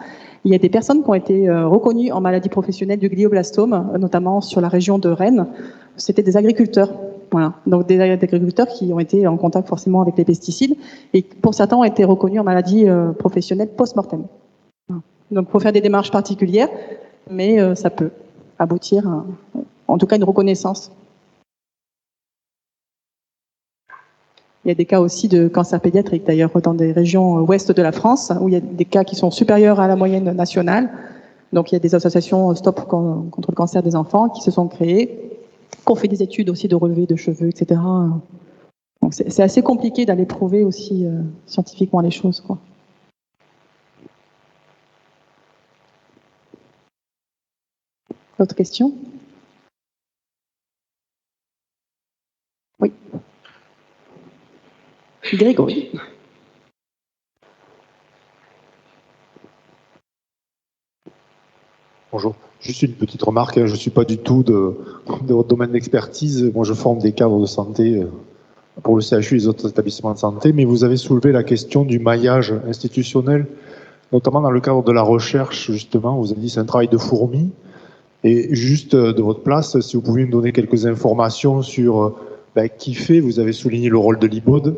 Il y a des personnes qui ont été reconnues en maladie professionnelle du glioblastome, notamment sur la région de Rennes. C'était des agriculteurs. Voilà. Donc des agriculteurs qui ont été en contact forcément avec les pesticides et pour certains ont été reconnus en maladie professionnelle post-mortem. Voilà. Donc il faut faire des démarches particulières, mais ça peut aboutir à, en tout cas, une reconnaissance. Il y a des cas aussi de cancer pédiatrique, d'ailleurs, dans des régions ouest de la France, où il y a des cas qui sont supérieurs à la moyenne nationale. Donc il y a des associations Stop contre le cancer des enfants qui se sont créées, qu'on fait des études aussi de relevé de cheveux, etc. Donc c'est assez compliqué d'aller prouver aussi scientifiquement les choses, quoi. D'autres questions? Oui. Grégory. Bonjour. Juste une petite remarque, je ne suis pas du tout de votre domaine d'expertise. Moi, je forme des cadres de santé pour le CHU et les autres établissements de santé, mais vous avez soulevé la question du maillage institutionnel, notamment dans le cadre de la recherche, justement. Vous avez dit que c'est un travail de fourmi. Et juste de votre place, si vous pouvez me donner quelques informations sur qui fait, vous avez souligné le rôle de l'IBOD,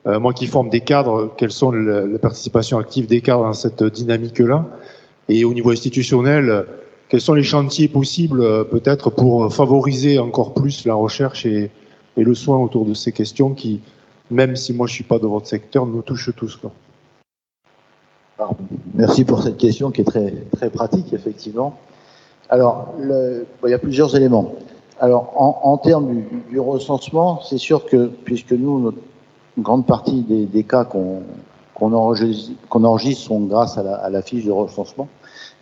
Moi qui forme des cadres, quelles sont la participation active des cadres dans cette dynamique-là? Et au niveau institutionnel, quels sont les chantiers possibles peut-être pour favoriser encore plus la recherche et le soin autour de ces questions qui, même si moi je ne suis pas de votre secteur, nous touchent tous, quoi. Alors, merci pour cette question qui est très, très pratique, effectivement. Alors, il y a plusieurs éléments. Alors, en termes du recensement, c'est sûr que, puisque nous, une grande partie des cas qu'on enregistre sont grâce à la fiche de recensement,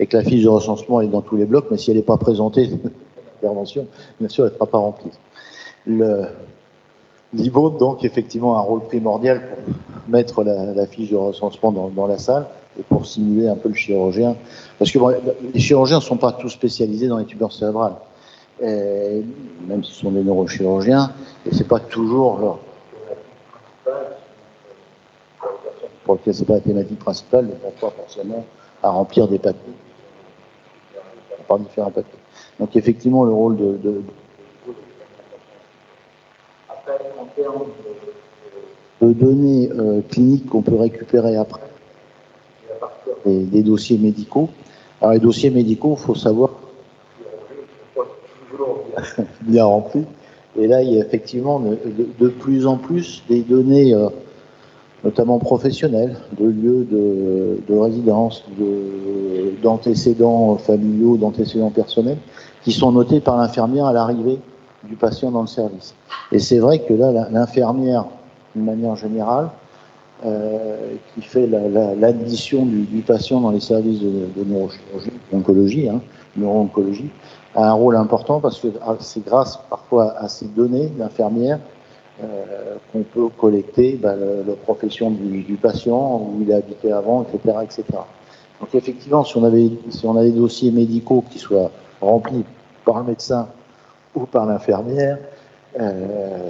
et que la fiche de recensement est dans tous les blocs, mais si elle n'est pas présentée, l'intervention, bien sûr, elle ne sera pas remplie. L'IBO, donc, effectivement, a un rôle primordial pour mettre la fiche de recensement dans la salle et pour simuler un peu le chirurgien. Parce que bon, les chirurgiens ne sont pas tous spécialisés dans les tumeurs cérébrales, même s'ils sont des neurochirurgiens, et c'est pas toujours leur pour lequel c'est pas la thématique principale, ne pense pas forcément à remplir des papiers, par différents papiers. Donc effectivement, le rôle après, en termes de données cliniques qu'on peut récupérer après, à partir des dossiers médicaux. Alors les dossiers médicaux, il faut savoir qu'ils ne sont pas toujours bien remplis. Et là, il y a effectivement de plus en plus des données, notamment professionnelles, de lieux de résidence, d'antécédents familiaux, d'antécédents personnels, qui sont notés par l'infirmière à l'arrivée du patient dans le service. Et c'est vrai que là, l'infirmière, d'une manière générale, qui fait l'admission du patient dans les services de neurochirurgie, d'oncologie, neuro-oncologie, a un rôle important parce que c'est grâce parfois à ces données d'infirmière qu'on peut collecter la profession du patient, où il a habité avant, etc., etc. Donc effectivement, si on a des dossiers médicaux qui soient remplis par le médecin ou par l'infirmière,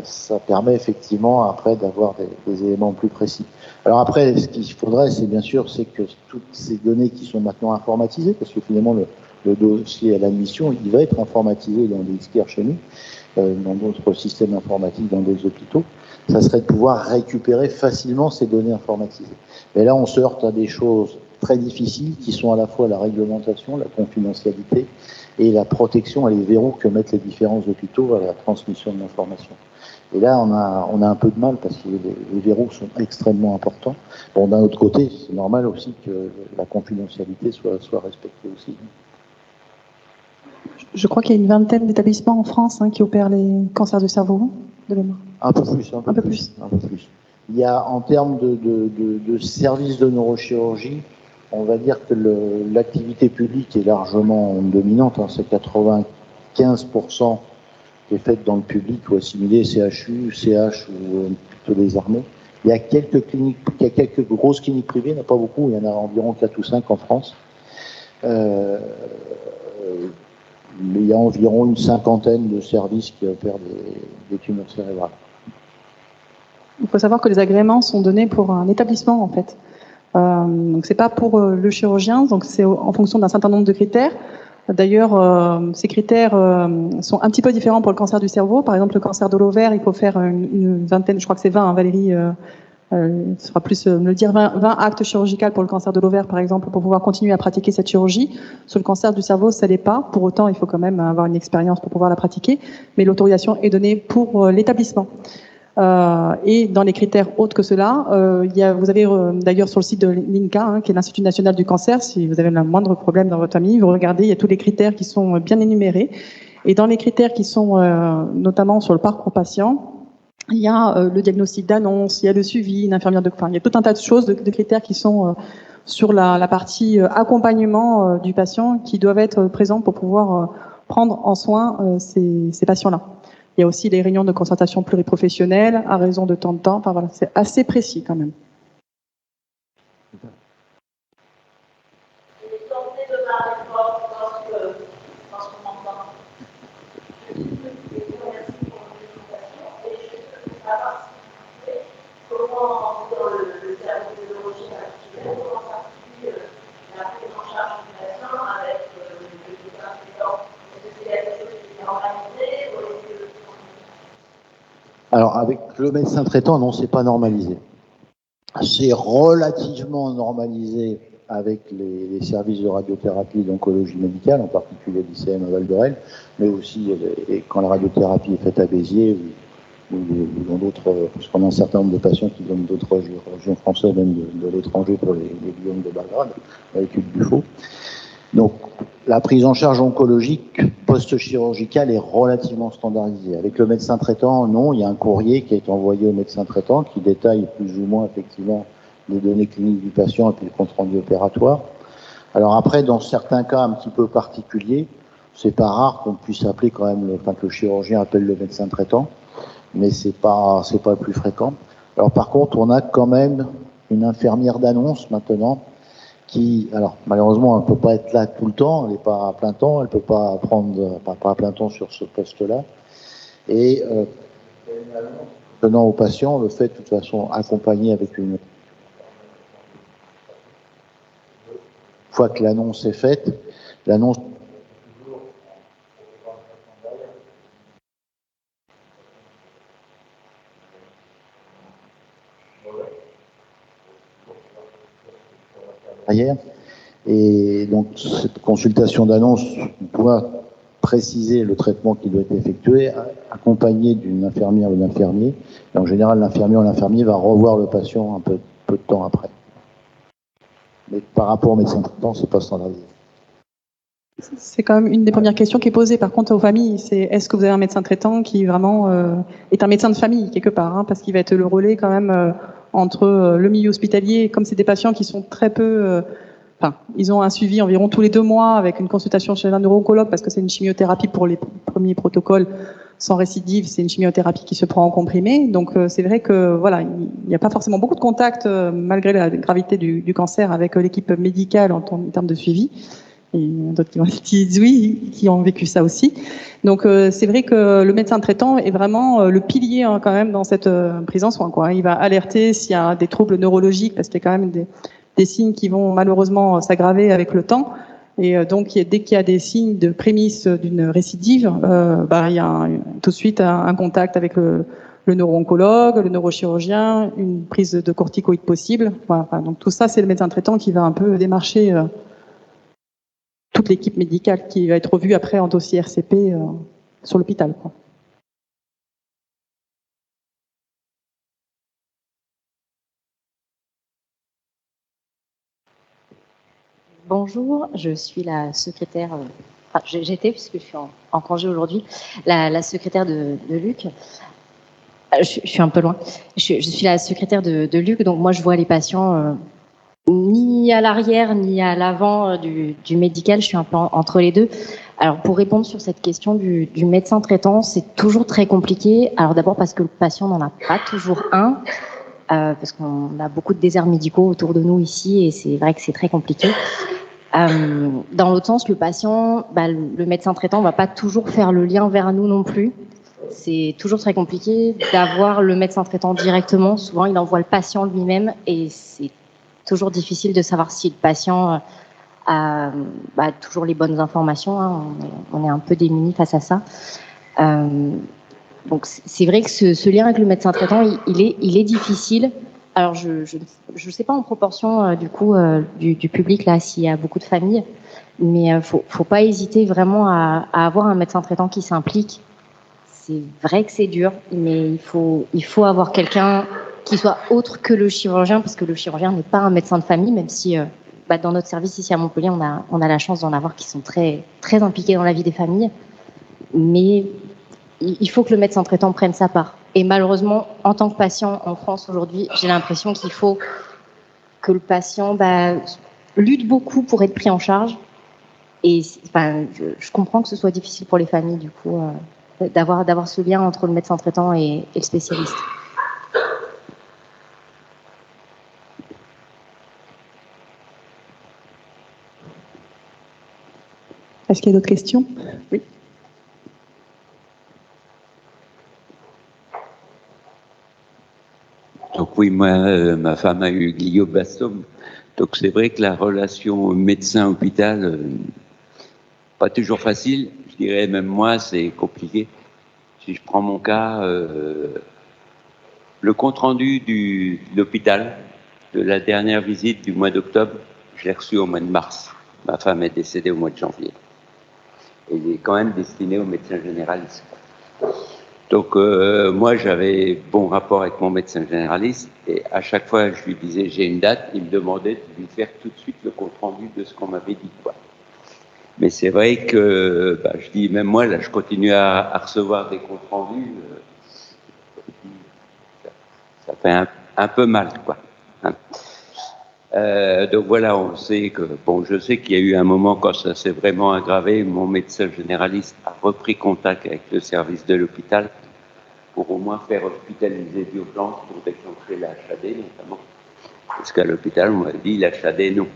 ça permet effectivement après d'avoir des éléments plus précis. Alors après, ce qu'il faudrait, c'est bien sûr, c'est que toutes ces données qui sont maintenant informatisées, parce que finalement le dossier à l'admission, il va être informatisé dans des disquaires chez nous, dans d'autres systèmes informatiques, dans des hôpitaux, ça serait de pouvoir récupérer facilement ces données informatisées. Mais là, on se heurte à des choses très difficiles qui sont à la fois la réglementation, la confidentialité et la protection et les verrous que mettent les différents hôpitaux à la transmission de l'information. Et là, on a un peu de mal parce que les verrous sont extrêmement importants. Bon, d'un autre côté, c'est normal aussi que la confidentialité soit respectée aussi. Je crois qu'il y a une vingtaine d'établissements en France qui opèrent les cancers du cerveau, de mémoire. Un peu plus. Il y a, en termes de services de neurochirurgie, on va dire que l'activité publique est largement dominante. C'est 95% qui est faite dans le public ou assimilé CHU, CH ou plutôt les armées. Il y a quelques grosses cliniques privées, il n'y en a pas beaucoup, il y en a environ 4 ou 5 en France. Mais il y a environ une cinquantaine de services qui opèrent des tumeurs cérébrales. Il faut savoir que les agréments sont donnés pour un établissement, en fait. Donc c'est pas pour le chirurgien, donc c'est en fonction d'un certain nombre de critères. D'ailleurs, ces critères sont un petit peu différents pour le cancer du cerveau. Par exemple, le cancer de l'ovaire, il faut faire une vingtaine, je crois que c'est 20, Valérie ce sera plus me le dire, 20 actes chirurgicaux pour le cancer de l'ovaire, par exemple, pour pouvoir continuer à pratiquer cette chirurgie. Sur le cancer du cerveau, ça l'est pas. Pour autant, il faut quand même avoir une expérience pour pouvoir la pratiquer. Mais l'autorisation est donnée pour l'établissement. Et dans les critères autres que cela, vous avez d'ailleurs sur le site de l'INCa, qui est l'Institut national du cancer, si vous avez le moindre problème dans votre famille, vous regardez, il y a tous les critères qui sont bien énumérés. Et dans les critères qui sont notamment sur le parcours patient, il y a le diagnostic d'annonce, il y a le suivi, une infirmière il y a tout un tas de choses, de critères qui sont sur la partie accompagnement du patient qui doivent être présents pour pouvoir prendre en soin ces patients-là. Il y a aussi les réunions de concertation pluriprofessionnelle à raison de temps de temps. Enfin voilà, c'est assez précis quand même. Alors, avec le médecin traitant, non, c'est pas normalisé. c'est relativement normalisé avec les services de radiothérapie et d'oncologie médicale, en particulier l'ICM à Val-d'Orel, mais aussi quand la radiothérapie est faite à Béziers ou dans d'autres, parce qu'on a un certain nombre de patients qui viennent d'autres régions françaises, même de l'étranger pour les gliomes de bas grade, avec une Buffo. Donc, la prise en charge oncologique post-chirurgicale est relativement standardisée. Avec le médecin traitant, non, il y a un courrier qui est envoyé au médecin traitant qui détaille plus ou moins effectivement les données cliniques du patient et puis le compte-rendu opératoire. Alors après, dans certains cas un petit peu particuliers, c'est pas rare qu'on puisse appeler quand même, que le chirurgien appelle le médecin traitant, mais c'est pas le plus fréquent. Alors par contre, on a quand même une infirmière d'annonce maintenant qui, alors malheureusement, elle ne peut pas être là tout le temps, elle n'est pas à plein temps, elle ne peut pas prendre pas à plein temps sur ce poste-là. Et donnant au patient, le fait de toute façon accompagné avec une fois que l'annonce est faite, l'annonce derrière. Et donc, cette consultation d'annonce doit préciser le traitement qui doit être effectué, accompagné d'une infirmière ou d'un infirmier. Et en général, l'infirmière ou l'infirmier va revoir le patient un peu de temps après. Mais par rapport au médecin traitant, c'est pas standardisé. C'est quand même une des premières questions qui est posée, par contre, aux familles. C'est est-ce que vous avez un médecin traitant qui vraiment est un médecin de famille, quelque part, hein, parce qu'il va être le relais quand même entre le milieu hospitalier, comme c'est des patients qui sont très peu... Enfin, ils ont un suivi environ tous les 2 mois avec une consultation chez un neuro-oncologue parce que c'est une chimiothérapie pour les premiers protocoles sans récidive, c'est une chimiothérapie qui se prend en comprimé. Donc c'est vrai que voilà, il n'y a pas forcément beaucoup de contacts malgré la gravité du cancer avec l'équipe médicale en termes de suivi. Et d'autres qui disent oui, qui ont vécu ça aussi. Donc c'est vrai que le médecin traitant est vraiment le pilier quand même dans cette prise en soin, quoi. Il va alerter s'il y a des troubles neurologiques parce qu'il y a quand même des signes qui vont malheureusement s'aggraver avec le temps. Et donc, dès qu'il y a des signes de prémisse d'une récidive, il y a tout de suite un contact avec le neuro-oncologue, le neurochirurgien, une prise de corticoïdes possible. Voilà, donc tout ça, c'est le médecin traitant qui va un peu démarcher toute l'équipe médicale qui va être revue après en dossier RCP sur l'hôpital, quoi. Bonjour, je suis la secrétaire, j'étais, puisque je suis en congé aujourd'hui, la secrétaire de Luc. Je suis un peu loin. Je suis la secrétaire de Luc, donc moi je vois les patients ni à l'arrière ni à l'avant du médical, je suis un peu entre les deux. Alors pour répondre sur cette question du médecin traitant, c'est toujours très compliqué. Alors d'abord parce que le patient n'en a pas toujours un, parce qu'on a beaucoup de déserts médicaux autour de nous ici et c'est vrai que c'est très compliqué. Dans l'autre sens, le patient, le médecin traitant va pas toujours faire le lien vers nous non plus. C'est toujours très compliqué d'avoir le médecin traitant directement. Souvent, il envoie le patient lui-même et c'est toujours difficile de savoir si le patient a toujours les bonnes informations. Hein. On est un peu démunis face à ça. Donc c'est vrai que ce lien avec le médecin traitant, il est difficile. Alors je sais pas en proportion du coup du public là s'il y a beaucoup de familles, mais faut pas hésiter vraiment à avoir un médecin traitant qui s'implique. C'est vrai que c'est dur, mais il faut avoir quelqu'un qui soit autre que le chirurgien, parce que le chirurgien n'est pas un médecin de famille, même si dans notre service ici à Montpellier, on a la chance d'en avoir qui sont très très impliqués dans la vie des familles. Mais il faut que le médecin traitant prenne sa part. Et malheureusement, en tant que patient en France aujourd'hui, j'ai l'impression qu'il faut que le patient lutte beaucoup pour être pris en charge. Et je comprends que ce soit difficile pour les familles, du coup, d'avoir ce lien entre le médecin traitant et le spécialiste. Est-ce qu'il y a d'autres questions? Oui. Donc oui, moi, ma femme a eu glioblastome. Donc c'est vrai que la relation médecin-hôpital, pas toujours facile. Je dirais même moi, c'est compliqué. Si je prends mon cas, le compte-rendu de l'hôpital, de la dernière visite du mois d'octobre, je l'ai reçu au mois de mars. Ma femme est décédée au mois de janvier. Et il est quand même destiné au médecin généraliste. Donc moi, j'avais bon rapport avec mon médecin généraliste et à chaque fois, je lui disais j'ai une date, il me demandait de lui faire tout de suite le compte-rendu de ce qu'on m'avait dit. Quoi. Mais c'est vrai que, je dis, même moi, là, je continue à recevoir des comptes rendus. Ça fait un peu mal, quoi. Hein. Donc voilà, on sait que, bon, je sais qu'il y a eu un moment quand ça s'est vraiment aggravé, mon médecin généraliste a repris contact avec le service de l'hôpital pour au moins faire hospitaliser d'urgence pour déclencher la HAD notamment. Parce qu'à l'hôpital, on m'a dit l'HAD non.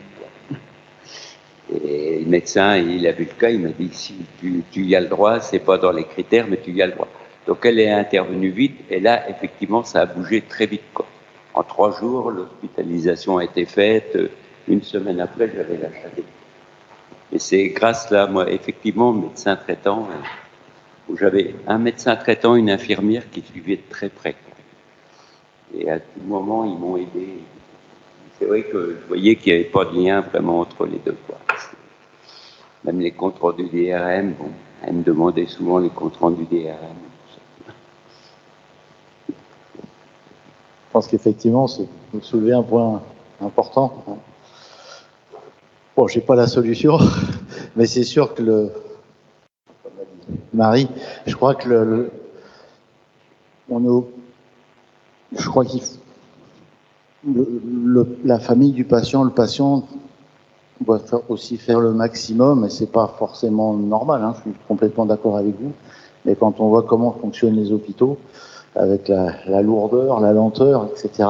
Et le médecin, il a vu le cas, il m'a dit si tu y as le droit, c'est pas dans les critères, mais tu y as le droit. Donc elle est intervenue vite, et là, effectivement, ça a bougé très vite, quoi. En 3 jours, l'hospitalisation a été faite. Une semaine après, j'avais la HAD. Et c'est grâce là, moi, effectivement, médecin traitant, où j'avais un médecin traitant, une infirmière qui suivait de très près. Et à tout moment, ils m'ont aidé. C'est vrai que je voyais qu'il n'y avait pas de lien vraiment entre les deux, quoi. Même les comptes rendus DRM, bon, elle me demandait souvent les comptes rendus DRM. Je pense qu'effectivement, vous soulevez un point important. Bon, j'ai pas la solution, mais c'est sûr que Marie, je crois que je crois la famille du patient, le patient doit aussi faire le maximum, et c'est pas forcément normal, hein, je suis complètement d'accord avec vous, mais quand on voit comment fonctionnent les hôpitaux, avec la lourdeur, la lenteur, etc.,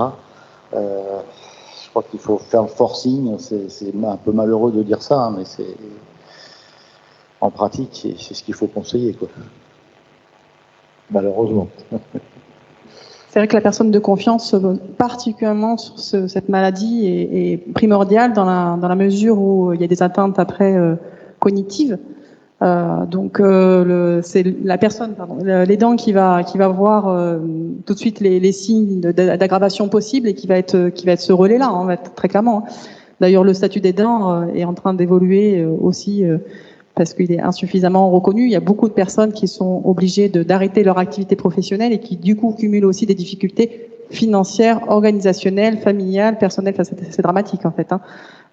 je crois qu'il faut faire le forcing, c'est un peu malheureux de dire ça, hein, mais en pratique, c'est ce qu'il faut conseiller, quoi. Malheureusement. C'est vrai que la personne de confiance, particulièrement sur cette maladie, est primordiale dans la mesure où il y a des atteintes après cognitives. C'est la personne, l'aidant qui va voir tout de suite les signes d'aggravation possible et qui va être ce relais-là, en fait, très clairement. D'ailleurs, le statut d'aidant est en train d'évoluer aussi parce qu'il est insuffisamment reconnu. Il y a beaucoup de personnes qui sont obligées d'arrêter leur activité professionnelle et qui, du coup, cumulent aussi des difficultés financières, organisationnelles, familiales, personnelles. Enfin, c'est dramatique, en fait.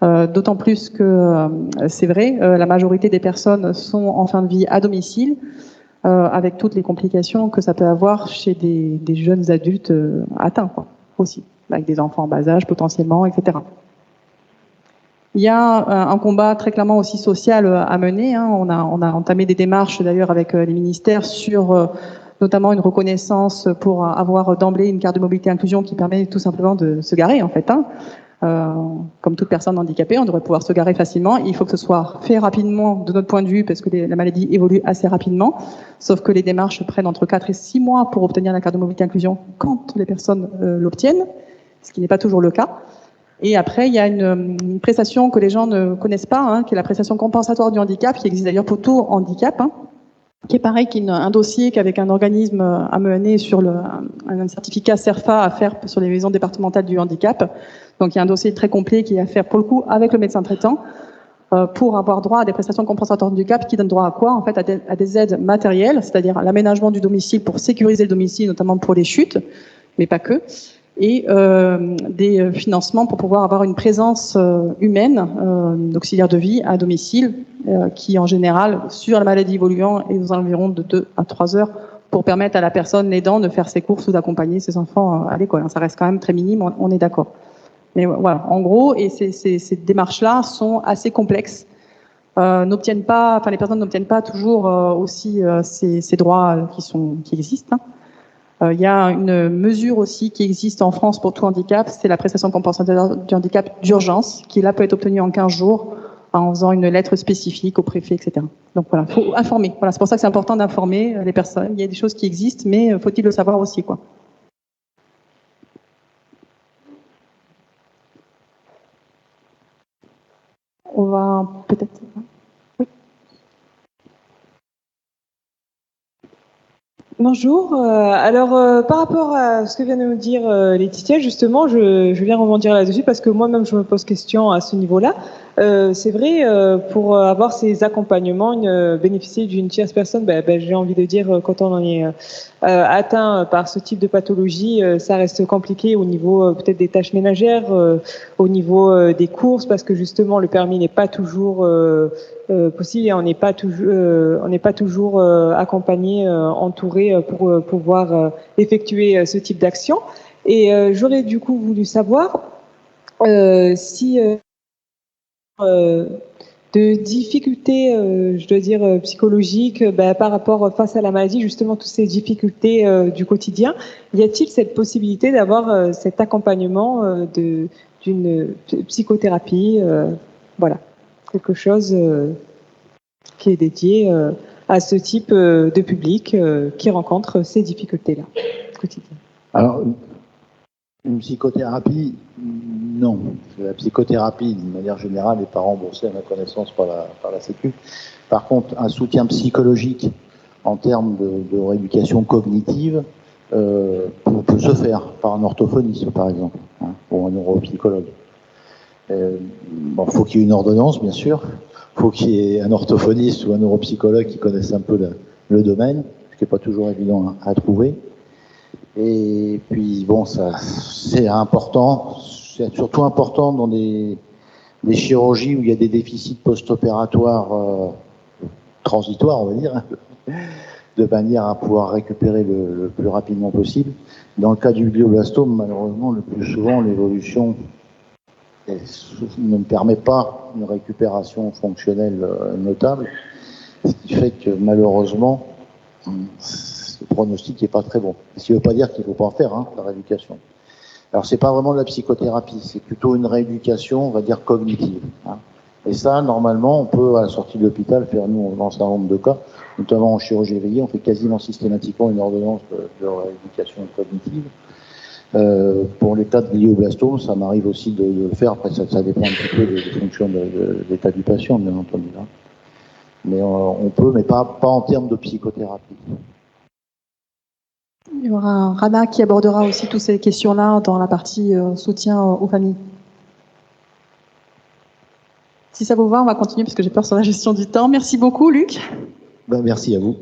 D'autant plus que, c'est vrai, la majorité des personnes sont en fin de vie à domicile, avec toutes les complications que ça peut avoir chez des jeunes adultes atteints, quoi, aussi, avec des enfants en bas âge potentiellement, etc. Il y a un combat très clairement aussi social à mener. On a entamé des démarches d'ailleurs avec les ministères sur notamment une reconnaissance pour avoir d'emblée une carte de mobilité inclusion qui permet tout simplement de se garer, en fait. Comme toute personne handicapée, on devrait pouvoir se garer facilement. Il faut que ce soit fait rapidement de notre point de vue parce que la maladie évolue assez rapidement. Sauf que les démarches prennent entre 4 et 6 mois pour obtenir la carte de mobilité inclusion quand les personnes l'obtiennent, ce qui n'est pas toujours le cas. Et après, il y a une prestation que les gens ne connaissent pas, qui est la prestation compensatoire du handicap, qui existe d'ailleurs pour tout handicap, qui est pareil qu'un dossier qu'avec un organisme à mener sur un certificat CERFA à faire sur les maisons départementales du handicap. Donc il y a un dossier très complet qui est à faire pour le coup avec le médecin traitant pour avoir droit à des prestations compensatoires du handicap qui donnent droit à quoi? En fait, à des aides matérielles, c'est-à-dire l'aménagement du domicile pour sécuriser le domicile, notamment pour les chutes, mais pas que, et des financements pour pouvoir avoir une présence humaine, d'auxiliaire de vie à domicile, qui en général, sur la maladie évoluant, est aux environs de 2 à 3 heures pour permettre à la personne l'aidant de faire ses courses ou d'accompagner ses enfants à l'école. Ça reste quand même très minime, on est d'accord. Mais voilà, en gros, et ces démarches-là sont assez complexes. Les personnes n'obtiennent pas toujours aussi ces droits qui existent. Il y a une mesure aussi qui existe en France pour tout handicap, c'est la prestation compensatoire du handicap d'urgence, qui là peut être obtenue en 15 jours en faisant une lettre spécifique au préfet, etc. Donc voilà, il faut informer. Voilà, c'est pour ça que c'est important d'informer les personnes. Il y a des choses qui existent, mais faut-il le savoir aussi, quoi. On va peut-être... Oui. Bonjour. Par rapport à ce que vient de nous dire Laetitia, justement, je viens rebondir là-dessus parce que moi-même, je me pose question à ce niveau-là. C'est vrai, pour avoir ces accompagnements, bénéficier d'une tierce personne, j'ai envie de dire, quand on en est atteint par ce type de pathologie, ça reste compliqué au niveau peut-être des tâches ménagères, au niveau des courses, parce que justement, le permis n'est pas toujours possible et on n'est pas toujours accompagné, entouré pour pouvoir effectuer ce type d'action. Et j'aurais du coup voulu savoir si de difficultés, je dois dire psychologiques, par rapport face à la maladie, justement toutes ces difficultés du quotidien, y a-t-il cette possibilité d'avoir cet accompagnement d'une psychothérapie, voilà, quelque chose qui est dédié à ce type de public qui rencontre ces difficultés-là quotidiennes. Alors, une psychothérapie, non. La psychothérapie, d'une manière générale, n'est pas remboursée à ma connaissance par la Sécu. Par contre, un soutien psychologique en termes de rééducation cognitive peut se faire par un orthophoniste, par exemple, ou un neuropsychologue. Faut qu'il y ait une ordonnance, bien sûr. Faut qu'il y ait un orthophoniste ou un neuropsychologue qui connaisse un peu le domaine, ce qui n'est pas toujours évident à trouver. Et puis ça c'est important, c'est surtout important dans des chirurgies où il y a des déficits post-opératoires transitoires, on va dire, de manière à pouvoir récupérer le plus rapidement possible. Dans le cas du glioblastome, malheureusement, le plus souvent, l'évolution ne me permet pas une récupération fonctionnelle notable, ce qui fait que malheureusement, le pronostic n'est pas très bon. Ce qui ne veut pas dire qu'il ne faut pas en faire, la rééducation. Alors, c'est pas vraiment de la psychothérapie, c'est plutôt une rééducation, on va dire, cognitive. Et ça, normalement, on peut, à la sortie de l'hôpital, faire, nous, dans un certain nombre de cas, notamment en chirurgie éveillée, on fait quasiment systématiquement une ordonnance de rééducation cognitive. Pour les cas de glioblastome, ça m'arrive aussi de le faire, après ça dépend un petit peu des fonctions de l'état du patient, bien entendu. Mais on peut, mais pas en termes de psychothérapie. Il y aura un Rana qui abordera aussi toutes ces questions-là dans la partie soutien aux familles. Si ça vous va, on va continuer parce que j'ai peur sur la gestion du temps. Merci beaucoup, Luc. Merci à vous.